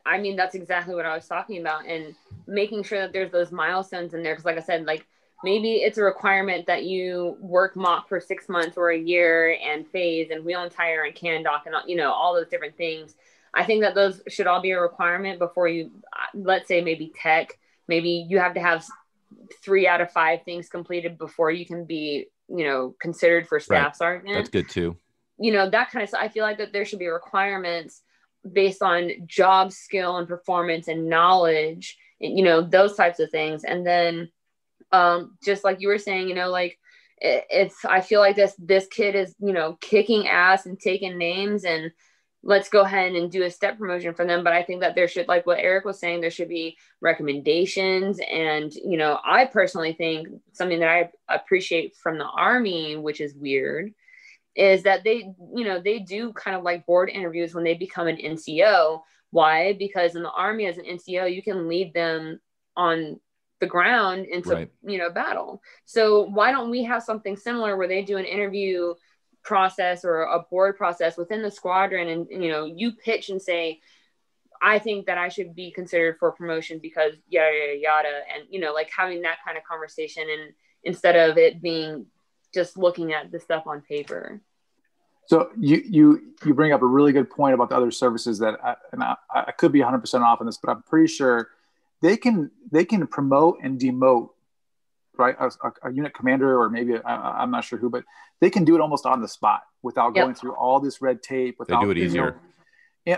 I mean, that's exactly what I was talking about, and making sure that there's those milestones in there. Because like I said, like maybe it's a requirement that you work mock for 6 months or a year and phase and wheel and tire and can dock and, you know, all those different things. I think that those should all be a requirement before you, let's say maybe tech, maybe you have to have 3 out of 5 things completed before you can be, you know, considered for staff sergeant. That's good too. You know, that kind of stuff. I feel like that there should be requirements based on job skill and performance and knowledge, you know, those types of things. And then, just like you were saying, you know, like I feel like this kid is, you know, kicking ass and taking names, and let's go ahead and do a step promotion for them. But I think that there should, like what Eric was saying, there should be recommendations. And, you know, I personally think something that I appreciate from the Army, which is weird, is that they, you know, they do kind of like board interviews when they become an NCO. Why? Because in the Army as an NCO, you can lead them on the ground into you know, battle. So why don't we have something similar where they do an interview process or a board process within the squadron, and you know, you pitch and say, I think that I should be considered for promotion because yada yada yada, and you know, like having that kind of conversation, and instead of it being just looking at the stuff on paper. So you bring up a really good point about the other services that I could be 100% off on this, but I'm pretty sure they can promote and demote, right? A unit commander, or maybe I'm not sure who, but they can do it almost on the spot without going through all this red tape. Without, they do it easier.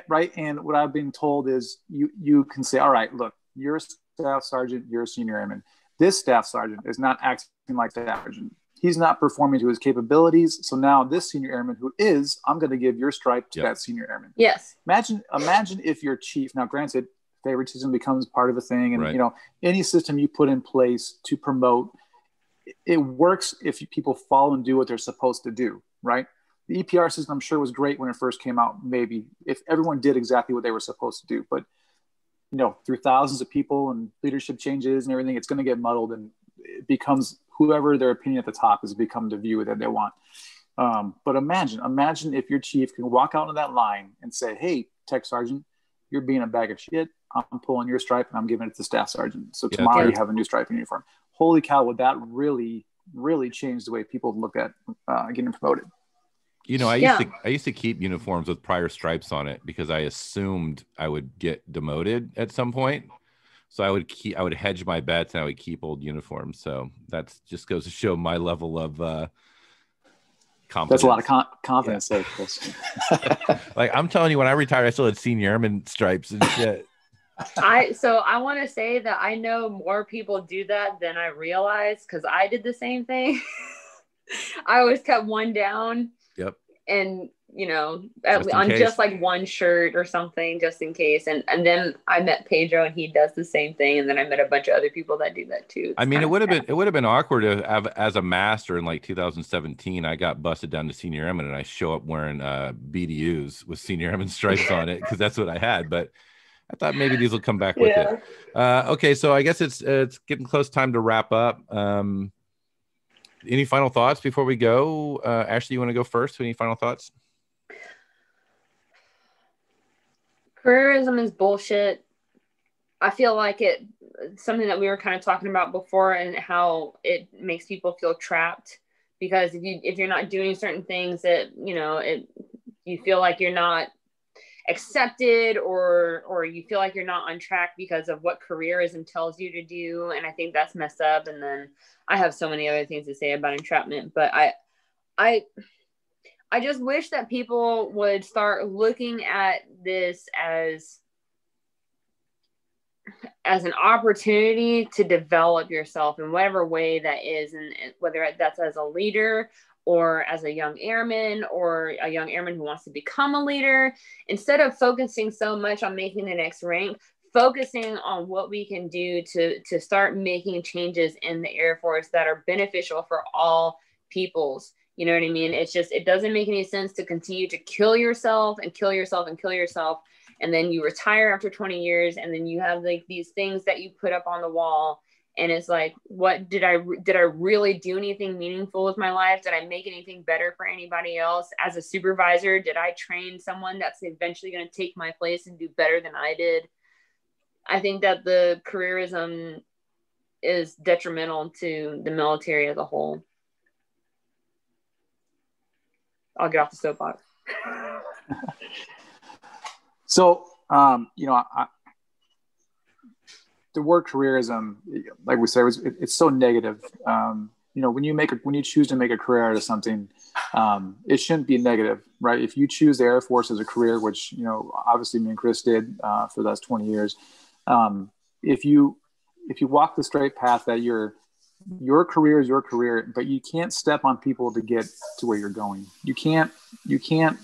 Right. And what I've been told is you can say, all right, look, you're a staff sergeant, you're a senior airman. This staff sergeant is not acting like staff sergeant. He's not performing to his capabilities. So now this senior airman I'm going to give your stripe to that senior airman. Yes. Imagine if your chief, now granted, favoritism becomes part of a thing, and you know, any system you put in place to promote, it works if people follow and do what they're supposed to do, right? The EPR system, I'm sure, was great when it first came out, maybe if everyone did exactly what they were supposed to do, but you know, through thousands of people and leadership changes and everything, it's going to get muddled, and it becomes whoever their opinion at the top has become the view that they want. But imagine if your chief can walk out on that line and say, hey, tech sergeant, you're being a bag of shit. I'm pulling your stripe and I'm giving it to staff sergeant. So tomorrow you have a new stripe in uniform. Holy cow, would that really, really change the way people look at getting promoted? You know, I used to keep uniforms with prior stripes on it because I assumed I would get demoted at some point. So I would hedge my bets and I would keep old uniforms. So that just goes to show my level of confidence. That's a lot of confidence. Yeah. Like I'm telling you, when I retired, I still had senior airman stripes and shit. So I want to say that I know more people do that than I realized, because I did the same thing. I always kept one down. Yep. And you know, just like one shirt or something, just in case. And then I met Pedro, and he does the same thing. And then I met a bunch of other people that do that too. I mean, it would have been awkward to have, as a master in like 2017, I got busted down to senior airman, and I show up wearing BDUs with senior airman stripes on it because that's what I had. But I thought maybe these will come back with it. Okay, so I guess it's getting close time to wrap up. Any final thoughts before we go? Ashley, you want to go first? Any final thoughts? Careerism is bullshit. I feel like something that we were kind of talking about before, and how it makes people feel trapped because if you're not doing certain things that, you feel like you're not accepted, or you feel like you're not on track because of what careerism tells you to do. And I think that's messed up. And then I have so many other things to say about entrapment, but I just wish that people would start looking at this as an opportunity to develop yourself in whatever way that is, and whether that's as a leader or as a young airman, or a young airman who wants to become a leader. Instead of focusing so much on making the next rank, focusing on what we can do to start making changes in the Air Force that are beneficial for all peoples. You know what I mean? It's just, it doesn't make any sense to continue to kill yourself and kill yourself and kill yourself. And then you retire after 20 years, and then you have like these things that you put up on the wall. And it's like, what did I really do anything meaningful with my life? Did I make anything better for anybody else? As a supervisor, did I train someone that's eventually going to take my place and do better than I did? I think that the careerism is detrimental to the military as a whole. I'll get off the soapbox. So, the word careerism, like we said, it's so negative. When you choose to make a career out of something, it shouldn't be negative, right? If you choose the Air Force as a career, which, obviously me and Chris did for the last 20 years, if you walk the straight path that your career is your career, but you can't step on people to get to where you're going. You can't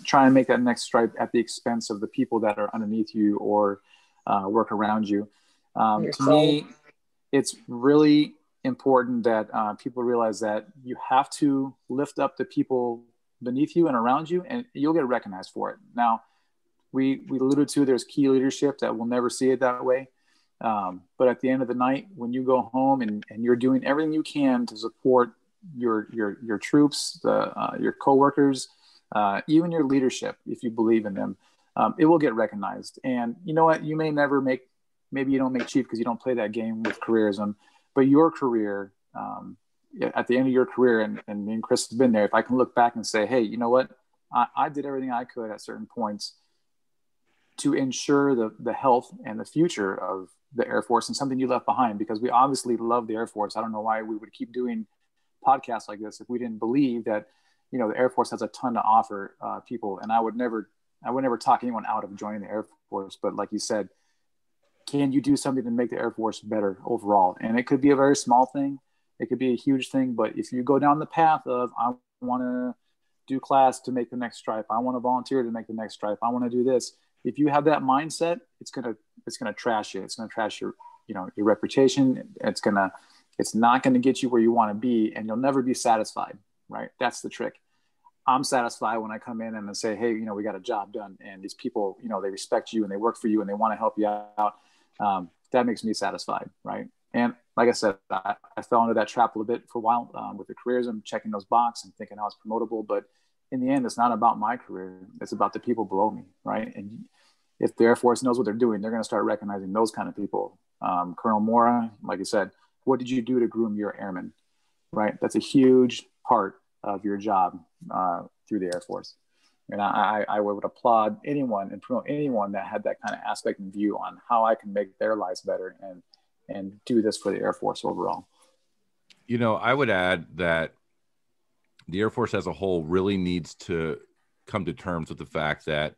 try and make that next stripe at the expense of the people that are underneath you or work around you. To me, it's really important that people realize that you have to lift up the people beneath you and around you, and you'll get recognized for it. Now, we alluded to there's key leadership that will never see it that way. But at the end of the night, when you go home and you're doing everything you can to support your troops, your coworkers, even your leadership, if you believe in them, it will get recognized. And you know what? You may never maybe you don't make chief because you don't play that game with careerism, but your career, at the end of your career, and me and Chris has been there, if I can look back and say, hey, you know what? I did everything I could at certain points to ensure the health and the future of the Air Force, and something you left behind, because we obviously love the Air Force. I don't know why we would keep doing podcasts like this if we didn't believe that, the Air Force has a ton to offer people. And I would never talk anyone out of joining the Air Force. But like you said, can you do something to make the Air Force better overall? And it could be a very small thing. It could be a huge thing. But if you go down the path of, I want to do class to make the next stripe, I want to volunteer to make the next stripe, I want to do this. If you have that mindset, it's gonna trash you. It's gonna trash your reputation. It's not gonna get you where you want to be, and you'll never be satisfied. Right? That's the trick. I'm satisfied when I come in and I say, hey, we got a job done, and these people, they respect you and they work for you and they want to help you out. That makes me satisfied, right? And like I said, I fell into that trap a little bit for a while with the careerism, checking those boxes and thinking I was promotable, but in the end, it's not about my career. It's about the people below me, right? And if the Air Force knows what they're doing, they're going to start recognizing those kind of people. Colonel Mora, like I said, what did you do to groom your airmen, right? That's a huge part of your job through the Air Force. And I would applaud anyone and promote anyone that had that kind of aspect and view on how I can make their lives better and do this for the Air Force overall. I would add that the Air Force as a whole really needs to come to terms with the fact that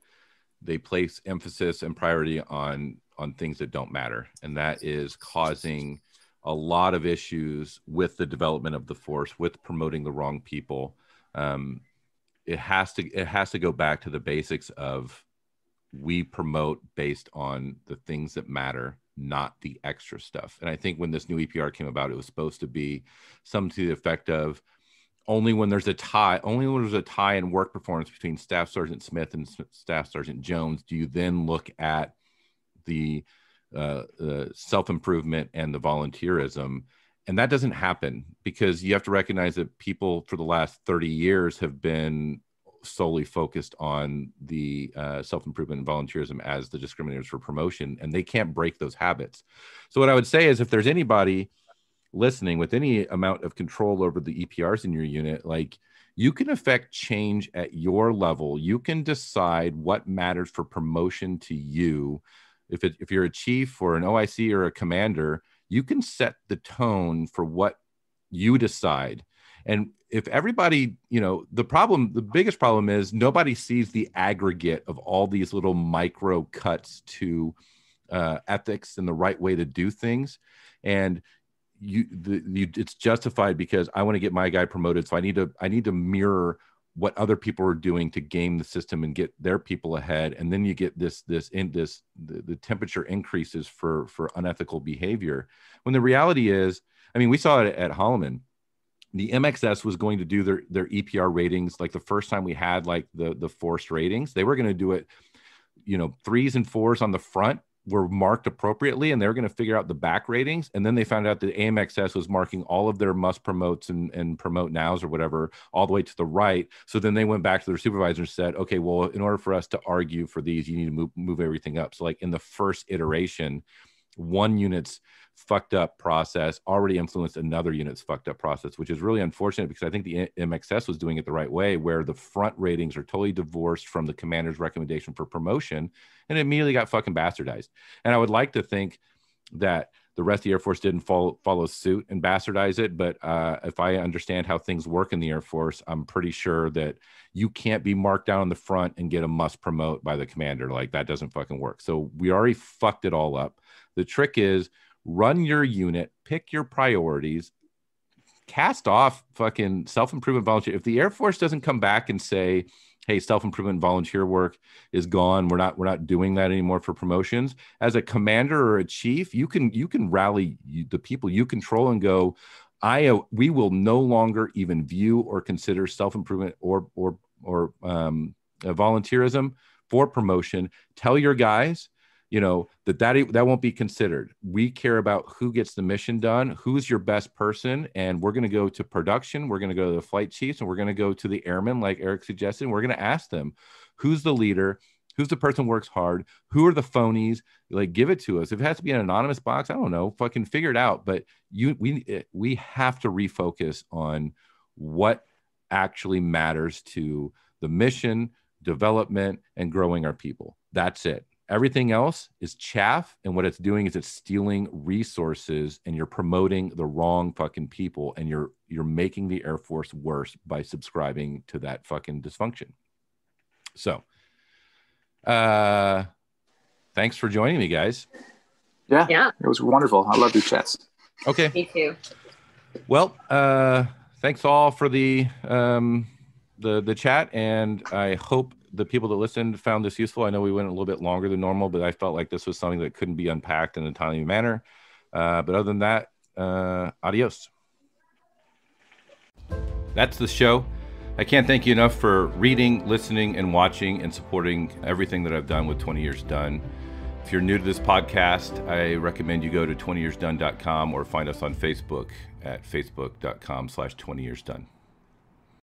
they place emphasis and priority on things that don't matter. And that is causing a lot of issues with the development of the force, with promoting the wrong people. It has to go back to the basics of, we promote based on the things that matter, not the extra stuff. And I think when this new EPR came about, it was supposed to be something to the effect of, only when there's a tie in work performance between Staff Sergeant Smith and Staff Sergeant Jones do you then look at the self-improvement and the volunteerism. And that doesn't happen, because you have to recognize that people for the last 30 years have been solely focused on the self-improvement and volunteerism as the discriminators for promotion, and they can't break those habits. So what I would say is, if there's anybody listening, with any amount of control over the EPRs in your unit, like, you can affect change at your level. You can decide what matters for promotion to you. If you're a chief or an OIC or a commander, you can set the tone for what you decide. And if everybody, the biggest problem is nobody sees the aggregate of all these little micro cuts to ethics and the right way to do things. And it's justified because I want to get my guy promoted. So I need to mirror what other people are doing to game the system and get their people ahead. And then you get the temperature increases for unethical behavior. When the reality is, I mean, we saw it at Holloman. The MXS was going to do their EPR ratings. Like the first time we had like the forced ratings, they were going to do it, 3s and 4s on the front were marked appropriately, and they were going to figure out the back ratings. And then they found out that AMXS was marking all of their must promotes and promote nows or whatever all the way to the right. So then they went back to their supervisor and said, okay, well, in order for us to argue for these, you need to move everything up. So like in the first iteration, one unit's fucked up process already influenced another unit's fucked up process, which is really unfortunate because I think the MXS was doing it the right way, where the front ratings are totally divorced from the commander's recommendation for promotion, and it immediately got fucking bastardized. And I would like to think that the rest of the Air Force didn't follow suit and bastardize it. But if I understand how things work in the Air Force, I'm pretty sure that you can't be marked down on the front and get a must promote by the commander. Like, that doesn't fucking work. So we already fucked it all up. The trick is run your unit, pick your priorities, cast off fucking self-improvement volunteer. If the Air Force doesn't come back and say, hey, self-improvement volunteer work is gone, we're not doing that anymore for promotions, as a commander or a chief, you can rally the people you control and go, we will no longer even view or consider self-improvement or volunteerism for promotion. Tell your guys, that won't be considered. We care about who gets the mission done, who's your best person, and we're going to go to production. We're going to go to the flight chiefs, and we're going to go to the airmen, like Eric suggested. And we're going to ask them, who's the leader? Who's the person who works hard? Who are the phonies? Like, give it to us. If it has to be an anonymous box, I don't know, fucking figure it out. But we have to refocus on what actually matters to the mission, development, and growing our people. That's it. Everything else is chaff, and what it's doing is it's stealing resources, and you're promoting the wrong fucking people, and you're making the Air Force worse by subscribing to that fucking dysfunction. So, thanks for joining me, guys. Yeah, it was wonderful. I love your chats. Okay. Me too. Well, thanks all for the chat, and I hope the people that listened found this useful. I know we went a little bit longer than normal, but I felt like this was something that couldn't be unpacked in a timely manner. But other than that, adios. That's the show. I can't thank you enough for reading, listening, and watching and supporting everything that I've done with 20 Years Done. If you're new to this podcast, I recommend you go to 20yearsdone.com or find us on Facebook at facebook.com/20yearsdone.